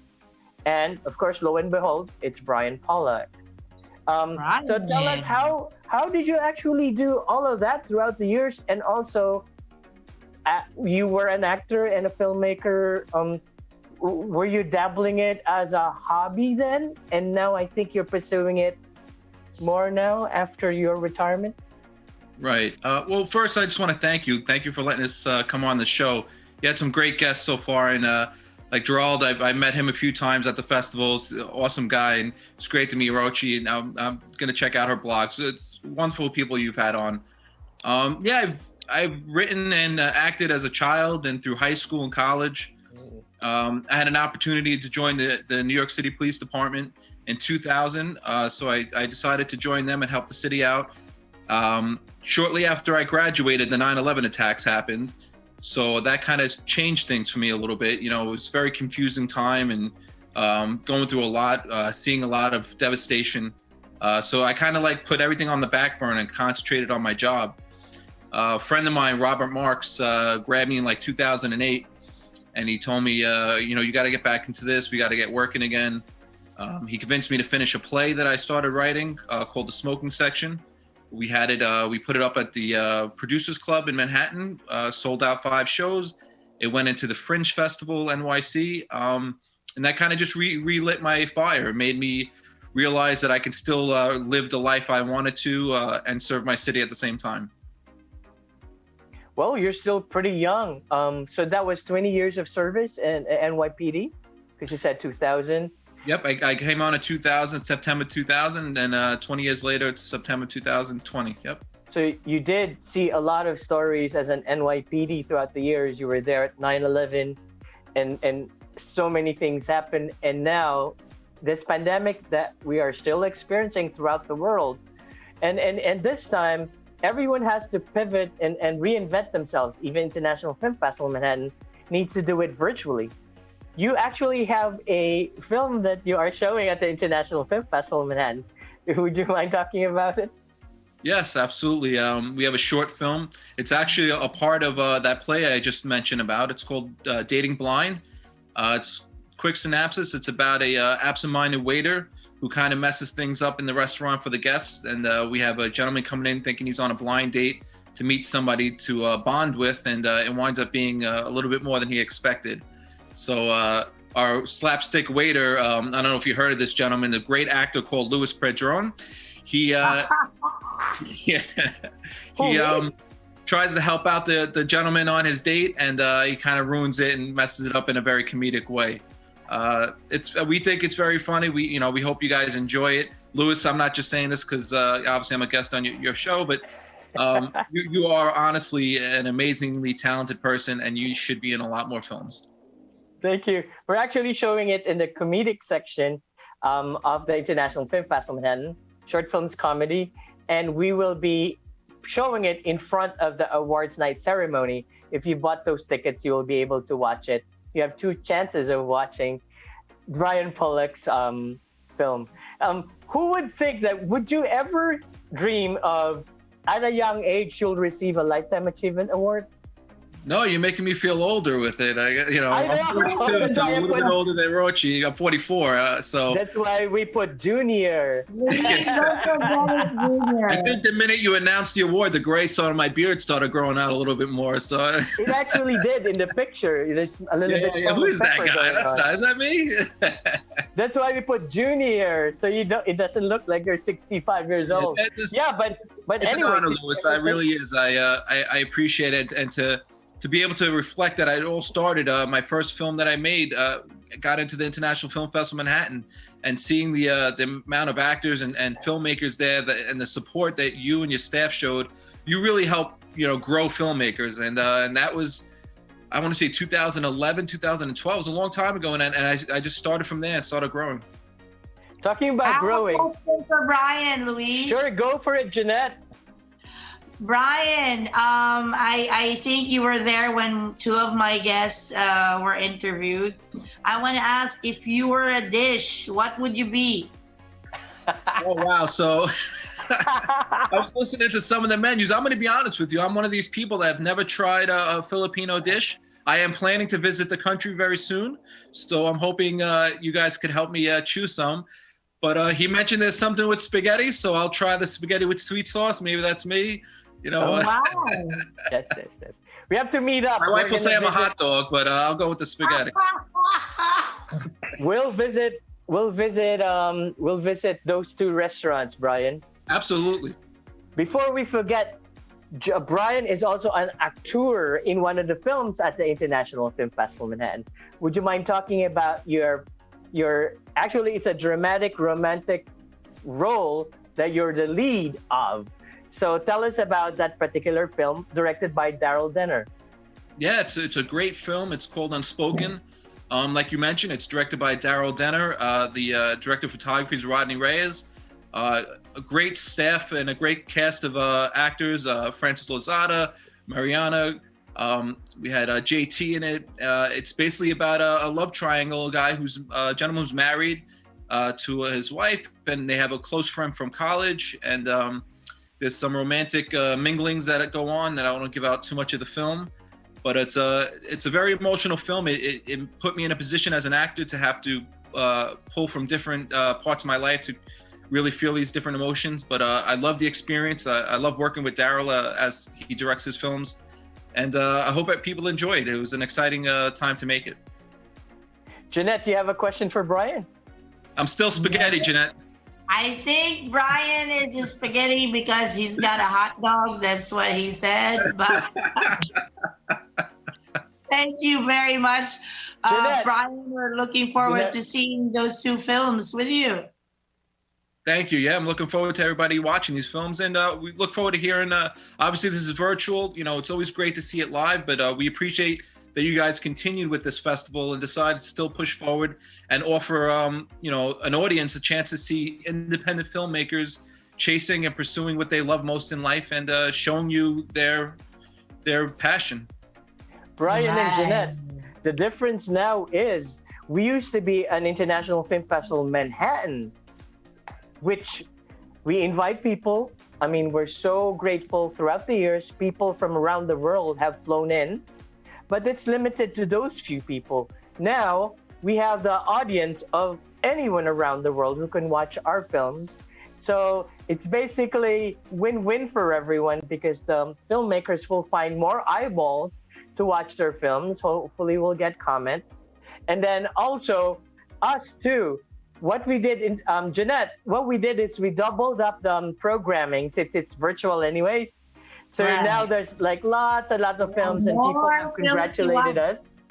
And of course, lo and behold, it's Brian Pollock. So tell us, how did you actually do all of that throughout the years? And also, you were an actor and a filmmaker. Were you dabbling it as a hobby then? And now I think you're pursuing it more now after your retirement? Right. Well, first, I just want to thank you. Thank you for letting us come on the show. You had some great guests so far, and like Gherald, I met him a few times at the festivals. Awesome guy, and it's great to meet Rochie. And I'm going to check out her blog. So it's wonderful people you've had on. Yeah, I've written and acted as a child and through high school and college. I had an opportunity to join the New York City Police Department in 2000. So I decided to join them and help the city out. Shortly after I graduated, the 9/11 attacks happened. So that kind of changed things for me a little bit. You know, it was a very confusing time and going through a lot, seeing a lot of devastation. So I kind of like put everything on the back burner and concentrated on my job. A friend of mine, Robert Marks, grabbed me in like 2008, and he told me, you got to get back into this. We got to get working again. He convinced me to finish a play that I started writing called The Smoking Section. We had it. We put it up at the Producers Club in Manhattan. Sold out 5 shows. It went into the Fringe Festival, NYC, and that kind of just relit my fire. It made me realize that I could still live the life I wanted to and serve my city at the same time. Well, you're still pretty young. So that was 20 years of service in NYPD, because you said 2000. Yep, I came on in 2000, September 2000, and 20 years later, it's September 2020. Yep. So you did see a lot of stories as an NYPD throughout the years. You were there at 9/11, and so many things happened. And now, this pandemic that we are still experiencing throughout the world, and this time, everyone has to pivot and reinvent themselves. Even International Film Festival Manhattan needs to do it virtually. You actually have a film that you are showing at the International Film Festival Manhattan. Would you mind talking about it? Yes, absolutely. We have a short film. It's actually a part of that play I just mentioned about. It's called Dating Blind. It's quick synopsis. It's about a absent-minded waiter who kind of messes things up in the restaurant for the guests. And we have a gentleman coming in thinking he's on a blind date to meet somebody to bond with, and it winds up being a little bit more than he expected. So our slapstick waiter, I don't know if you heard of this gentleman, a great actor called Pedron. He tries to help out the gentleman on his date, and he kind of ruins it and messes it up in a very comedic way. We think it's very funny. We hope you guys enjoy it. Louis, I'm not just saying this because obviously I'm a guest on your show, but you are honestly an amazingly talented person, and you should be in a lot more films. Thank you. We're actually showing it in the comedic section of the International Film Festival Manhattan, short films comedy, and we will be showing it in front of the awards night ceremony. If you bought those tickets, you will be able to watch it. You have 2 chances of watching Brian Pollock's film. Who would think that? Would you ever dream of, at a young age, you'll receive a Lifetime Achievement Award? No, you're making me feel older with it. I'm 42, so I'm a little bit older than Rochie. I'm 44, so. That's why we put junior. I think the minute you announced the award, the gray on my beard started growing out a little bit more. So it actually did in the picture. There's a little bit. Yeah, who is that guy? Is that me? That's why we put junior, so it doesn't look like you're 65 years old. But it's anyway, an honor, Louis. It really is. I appreciate it, and to be able to reflect that it all started, my first film that I made got into the International Film Festival Manhattan, and seeing the amount of actors and filmmakers there and the support that you and your staff showed, you really helped grow filmmakers, and that was, I want to say 2011, 2012. It was a long time ago, and I just started from there and started growing. Talking about growing. For Brian, Luis. Sure, go for it, Jeanette. Brian, I think you were there when 2 of my guests were interviewed. I want to ask, if you were a dish, what would you be? Oh, wow. So I was listening to some of the menus. I'm going to be honest with you. I'm one of these people that have never tried a Filipino dish. I am planning to visit the country very soon, so I'm hoping you guys could help me choose some. But he mentioned there's something with spaghetti, so I'll try the spaghetti with sweet sauce. Maybe that's me. Wow. Yes. We have to meet up. My wife will say I'm a hot dog, but I'll go with the spaghetti. We'll visit those 2 restaurants, Brian. Absolutely. Before we forget, Brian is also an actor in one of the films at the International Film Festival Manhattan. Would you mind talking about your actually, it's a dramatic romantic role that you're the lead of. So tell us about that particular film directed by Daryl Denner. Yeah, it's a great film. It's called Unspoken. Like you mentioned, it's directed by Daryl Denner. The director of photography is Rodney Reyes. A great staff and a great cast of actors. Francis Lozada, Mariana. We had JT in it. It's basically about a love triangle, a gentleman who's married to his wife, and they have a close friend from college. And There's some romantic minglings that go on that I don't want to give out too much of the film. But it's a very emotional film. It put me in a position as an actor to have to pull from different parts of my life to really feel these different emotions. But I love the experience. I love working with Gherald as he directs his films. And I hope that people enjoy it. It was an exciting time to make it. Jeanette, do you have a question for Brian? I'm still spaghetti, Jeanette. I think Brian is a spaghetti because he's got a hot dog. That's what he said. But thank you very much, Brian. We're looking forward to seeing those two films with you. Thank you. Yeah, I'm looking forward to everybody watching these films, and we look forward to hearing. Obviously, this is virtual. You know, it's always great to see it live, but we appreciate that you guys continued with this festival and decided to still push forward and offer, you know, an audience a chance to see independent filmmakers chasing and pursuing what they love most in life and showing you their passion. Brian and Jeanette, the difference now is we used to be an international film festival in Manhattan, which we invite people. I mean, we're so grateful throughout the years. People from around the world have flown in, but it's limited to those few people. Now we have the audience of anyone around the world who can watch our films. So it's basically win-win for everyone because the filmmakers will find more eyeballs to watch their films. Hopefully we'll get comments. And then also us too. What we did in Jeanette, what we did is we doubled up the programming since it's virtual anyways. So now there's like lots and lots of films and people have congratulated us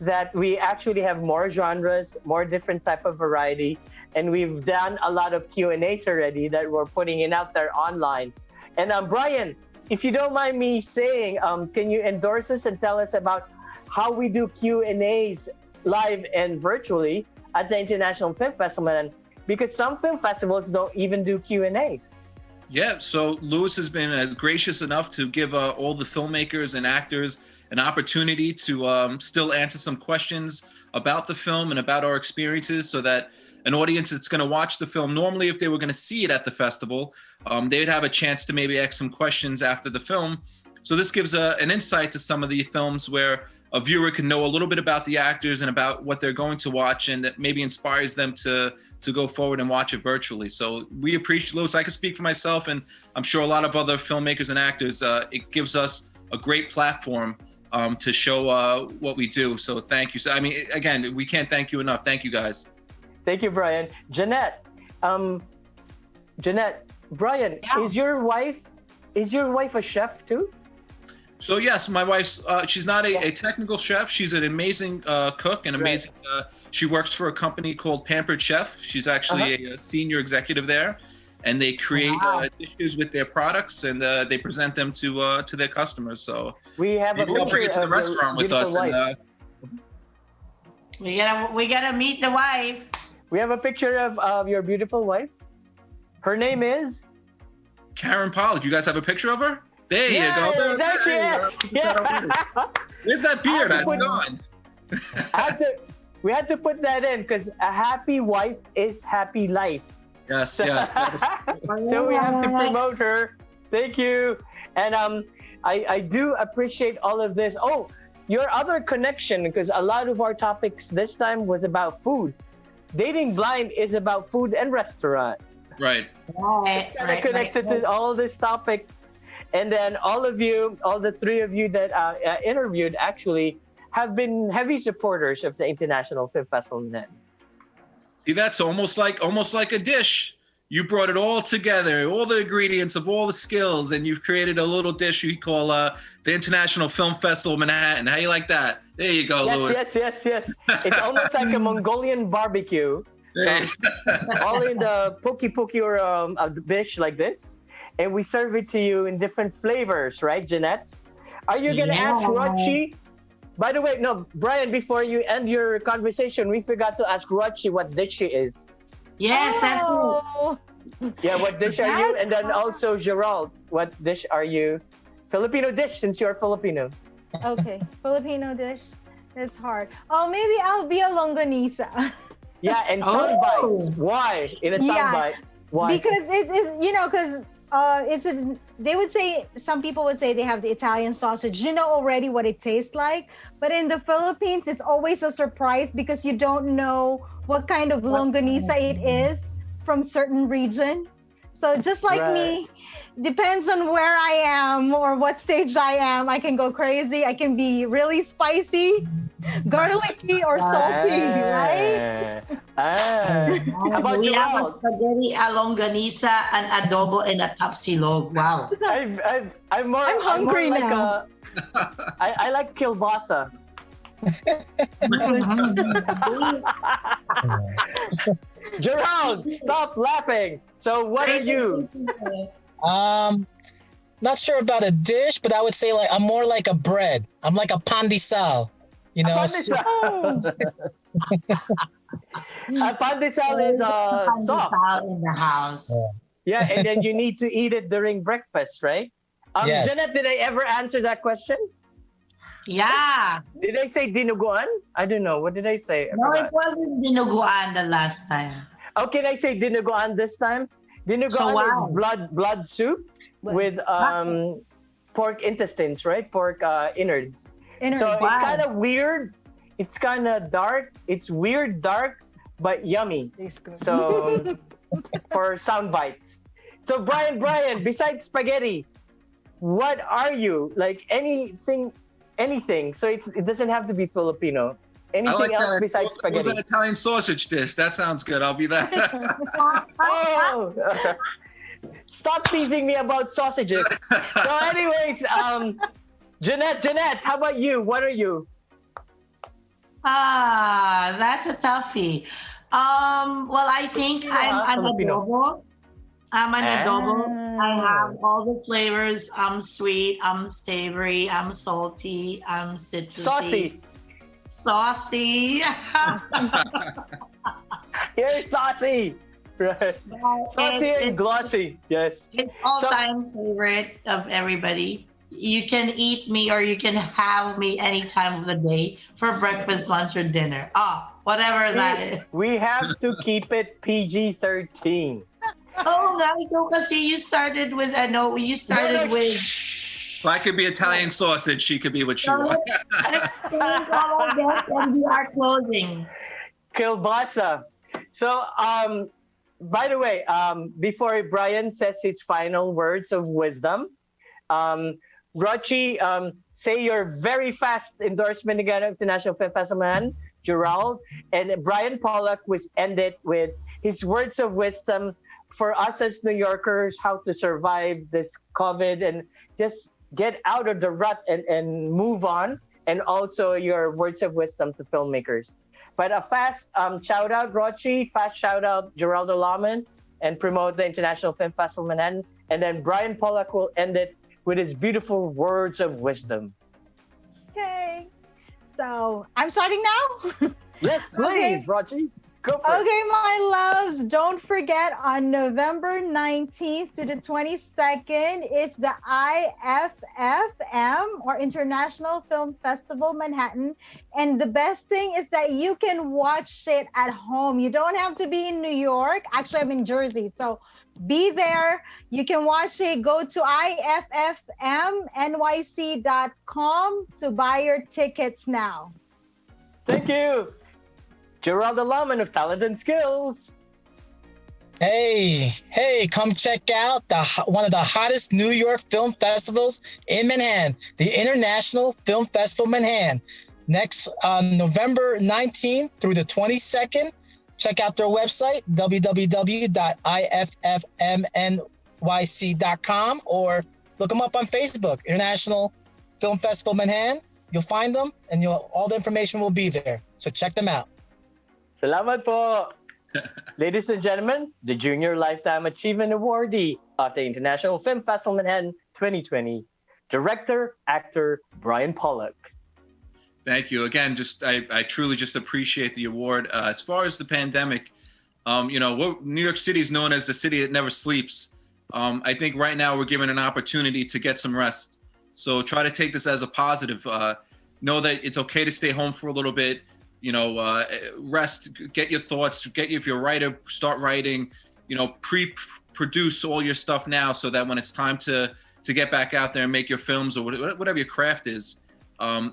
that we actually have more genres, more different type of variety. And we've done a lot of Q&As already that we're putting in out there online. And Brian, if you don't mind me saying, can you endorse us and tell us about how we do Q&As live and virtually at the International Film Festival? Because some film festivals don't even do Q&As. Yeah, so Louis has been gracious enough to give all the filmmakers and actors an opportunity to still answer some questions about the film and about our experiences so that an audience that's going to watch the film, normally if they were going to see it at the festival, they'd have a chance to maybe ask some questions after the film. So this gives an insight to some of the films where a viewer can know a little bit about the actors and about what they're going to watch, and it maybe inspires them to go forward and watch it virtually. So we appreciate, Louis, I can speak for myself, and I'm sure a lot of other filmmakers and actors, it gives us a great platform to show what we do. So thank you. So, I mean, again, we can't thank you enough. Thank you, guys. Thank you, Brian. Jeanette, Brian, is your wife a chef too? So yes, my wife's, she's not a technical chef. She's an amazing cook and amazing, she works for a company called Pampered Chef. She's actually a senior executive there, and they create dishes with their products and they present them to their customers. So we have a picture bring it to the restaurant with us. And, we gotta meet the wife. We have a picture of your beautiful wife. Her name is Karen Pollock. You guys have a picture of her? There you go. There she is. Where's that beard? I'm gone. We had to put that in because a happy wife is happy life. Yes. So we have to promote her. Thank you. And I do appreciate all of this. Oh, your other connection, because a lot of our topics this time was about food. Dating Blind is about food and restaurant. Right. Connected to all these topics. And then all of you, all the three of you that interviewed actually have been heavy supporters of the International Film Festival in Manhattan. See, that's almost like a dish. You brought it all together, all the ingredients of all the skills, and you've created a little dish you call the International Film Festival Manhattan. How you like that? There you go, Louis. Yes. It's almost like a Mongolian barbecue. All in the poke or a dish like this. And we serve it to you in different flavors, right, Jeanette? Are you going to ask Rochie? By the way, no, Brian, before you end your conversation, we forgot to ask Rochie what dish she is. Yes, that's cool. Yeah, what dish are you? And then also, Gherald, what dish are you? Filipino dish, since you're Filipino. Okay, Filipino dish. It's hard. Oh, maybe I'll be a longanisa. Yeah, and sound bites. Why? In a sound bite. Why? Because it is, because they would say, some people would say they have the Italian sausage. You know already what it tastes like. But in the Philippines, it's always a surprise because you don't know what kind of longanisa it is from certain region. So just like me, depends on where I am or what stage I am. I can go crazy. I can be really spicy, garlicky, or salty, right? How about we you, have a Al? spaghetti, a longanisa, an adobo, and a tapsilog. Wow. I'm hungry more like now. I like kielbasa. Gherald, stop laughing. So what are you? Not sure about a dish, but I would say I'm more like a bread. I'm like a pandesal. Pandesal. A pandesal is soft. Pandesal in the house. Yeah, and then you need to eat it during breakfast, right? Yes. Jeanette, did I ever answer that question? Yeah. Did I say dinuguan? I don't know. What did I say? No, it wasn't dinuguan the last time. Oh, can I say dinuguan this time? Dinuguan is blood soup with pork intestines, right? Pork innards. So it's kind of weird. It's kind of dark. It's weird, dark, but yummy. So for sound bites. So Brian, besides spaghetti, what are you? Like anything. So it doesn't have to be Filipino. Anything else besides spaghetti? What was that Italian sausage dish? That sounds good. I'll be that. Oh, stop teasing me about sausages. So anyways, Jeanette, how about you? What are you? That's a toughie. Well, I think I'm an adobo. I'm an adobo. I have all the flavors. I'm sweet, I'm savory, I'm salty, I'm citrusy. Saucy. You're saucy. Right. Saucy and glossy. Yes. It's all-time favorite of everybody. You can eat me or you can have me any time of the day for breakfast, lunch, or dinner. Whatever that is. We have to keep it PG-13. Oh, Diago, kasi you started with, If I could be Italian sausage, she could be what she wants. Let's thank all our guests and we are closing. Kielbasa. So, by the way, before Brian says his final words of wisdom, Rochie, say your very fast endorsement again of International Film Festival, Gherald, and Brian Pollock was ended with his words of wisdom for us as New Yorkers, how to survive this COVID and just get out of the rut and move on, and also your words of wisdom to filmmakers. But a fast shout out, Rochie, fast shout out, Gherald Alaman, and promote the International Film Festival Manhattan. And then Brian Pollock will end it with his beautiful words of wisdom. Okay. So I'm starting now? Yes, please, okay. Rochie. Go for it. Okay, my loves, don't forget on November 19th to the 22nd, it's the IFFM, or International Film Festival Manhattan. And the best thing is that you can watch it at home. You don't have to be in New York. Actually, I'm in Jersey, so be there. You can watch it. Go to iffmnyc.com to buy your tickets now. Thank you. Gherald Alaman of Talent and Skills. Hey, come check out one of the hottest New York film festivals in Manhattan, the International Film Festival Manhattan. Next November 19th through the 22nd. Check out their website, www.iffmnyc.com, or look them up on Facebook, International Film Festival Manhattan. You'll find them, and all the information will be there. So check them out. Salamat po. Ladies and gentlemen, the Junior Lifetime Achievement Awardee of the International Film Festival Manhattan 2020, director, actor, Brian Pollock. Thank you. Again, I truly just appreciate the award. As far as the pandemic, New York City is known as the city that never sleeps. I think right now we're given an opportunity to get some rest. So try to take this as a positive. Know that it's okay to stay home for a little bit. Rest, get your thoughts, if you're a writer, start writing, pre-produce all your stuff now, so that when it's time to get back out there and make your films or whatever your craft is,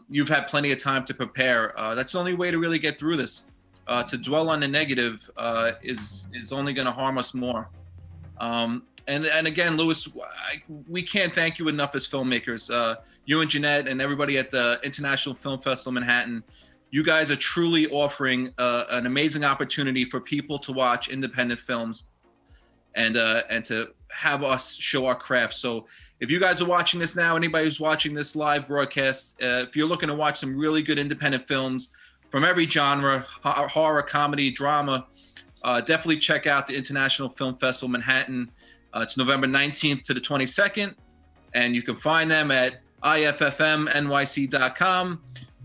you've had plenty of time to prepare. That's the only way to really get through this. To dwell on the negative is only going to harm us more. And again, Louis, we can't thank you enough as filmmakers. You and Jeanette and everybody at the International Film Festival Manhattan, you guys are truly offering an amazing opportunity for people to watch independent films and to have us show our craft. So if you guys are watching this now, anybody who's watching this live broadcast, if you're looking to watch some really good independent films from every genre, horror, comedy, drama, definitely check out the International Film Festival Manhattan. It's November 19th to the 22nd, and you can find them at iffmnyc.com,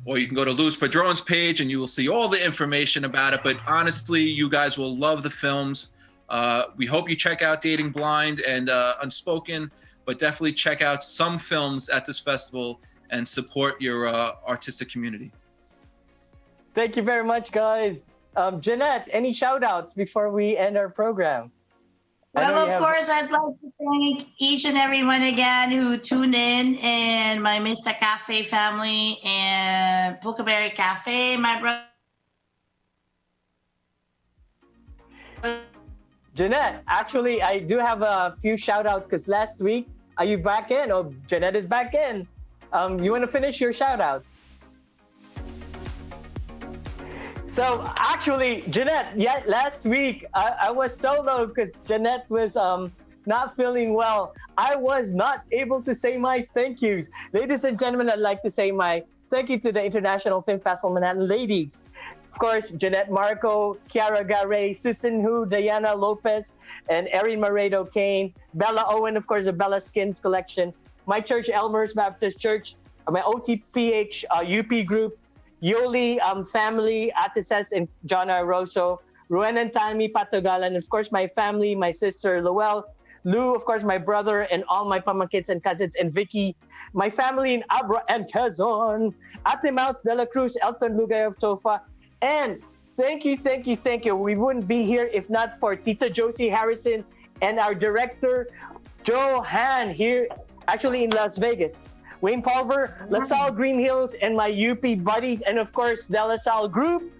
or you can go to Louis Pedron's page and you will see all the information about it. But honestly, you guys will love the films. We hope you check out Dating Blind and Unspoken, but definitely check out some films at this festival and support your artistic community. Thank you very much, guys. Jeanette, any shout outs before we end our program? Well, of course, I'd like to thank each and everyone again who tuned in, and my Mr. Cafe family and Pucaberry Cafe, my brother. Jeanette, actually, I do have a few shout outs because last week, are you back in? Oh, Jeanette is back in. You want to finish your shout outs? So actually, Jeanette, last week I was solo because Jeanette was not feeling well. I was not able to say my thank yous. Ladies and gentlemen, I'd like to say my thank you to the International Film Festival Manhattan ladies. Of course, Jeanette Marco, Kiara Garay, Susan Hu, Diana Lopez, and Erin Maredo Kane, Bella Owen, of course, the Bella Skins Collection, my church, Elmer's Baptist Church, my OTPH UP group, Yoli family, Ate Cez and John Rosso, Ruan and Tami Patogalan, and of course my family, my sister Luel, Lou, of course my brother, and all my pamangkits and cousins, and Vicky, my family in Abra and Quezon, Ate Mounts de la Cruz, Elton Lugay of Tofa, and thank you. We wouldn't be here if not for Tita Josie Harrison and our director, Joe Han, here actually in Las Vegas. Wayne Pulver, LaSalle Green Hills, and my UP buddies, and of course, the LaSalle group.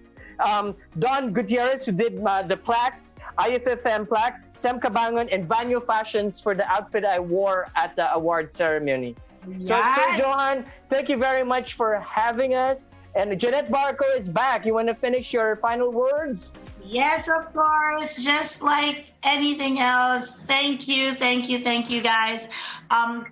Don Gutierrez, who did the plaques, IFFM plaque, Sam Cabangon, and Banyo Fashions for the outfit I wore at the award ceremony. Yes. So, Johan, thank you very much for having us. And Jeanette Barco is back. You want to finish your final words? Yes, of course. Just like anything else, thank you, guys.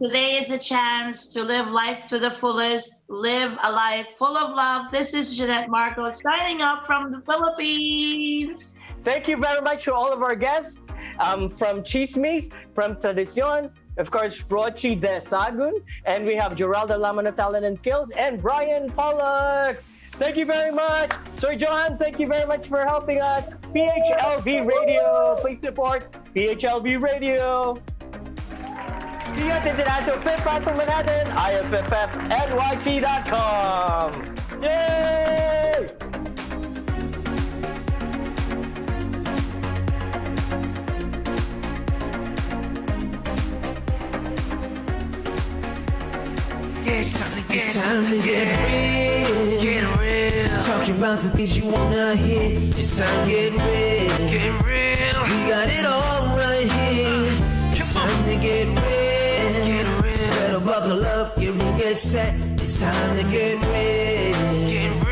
Today is a chance to live life to the fullest, live a life full of love. This is Jeanette Marco signing off from the Philippines. Thank you very much to all of our guests from Tsismis, from Tradisyon, of course, Rochie DeSagun, and we have Gherald, Alaman of Talent and Skills, and Brian Pollock. Thank you very much. Sir Johan, thank you very much for helping us. PHLV Radio. Please support PHLV Radio. See you at the International Film Festival Manhattan, IFFMNYC.com. Yay! It's time to get real. Get real. Talking about the things you wanna hear. It's time to get real. Get real. We got it all right here. It's time to get real. Get real. Better buckle up, get real, get set. It's time to get real. Get real.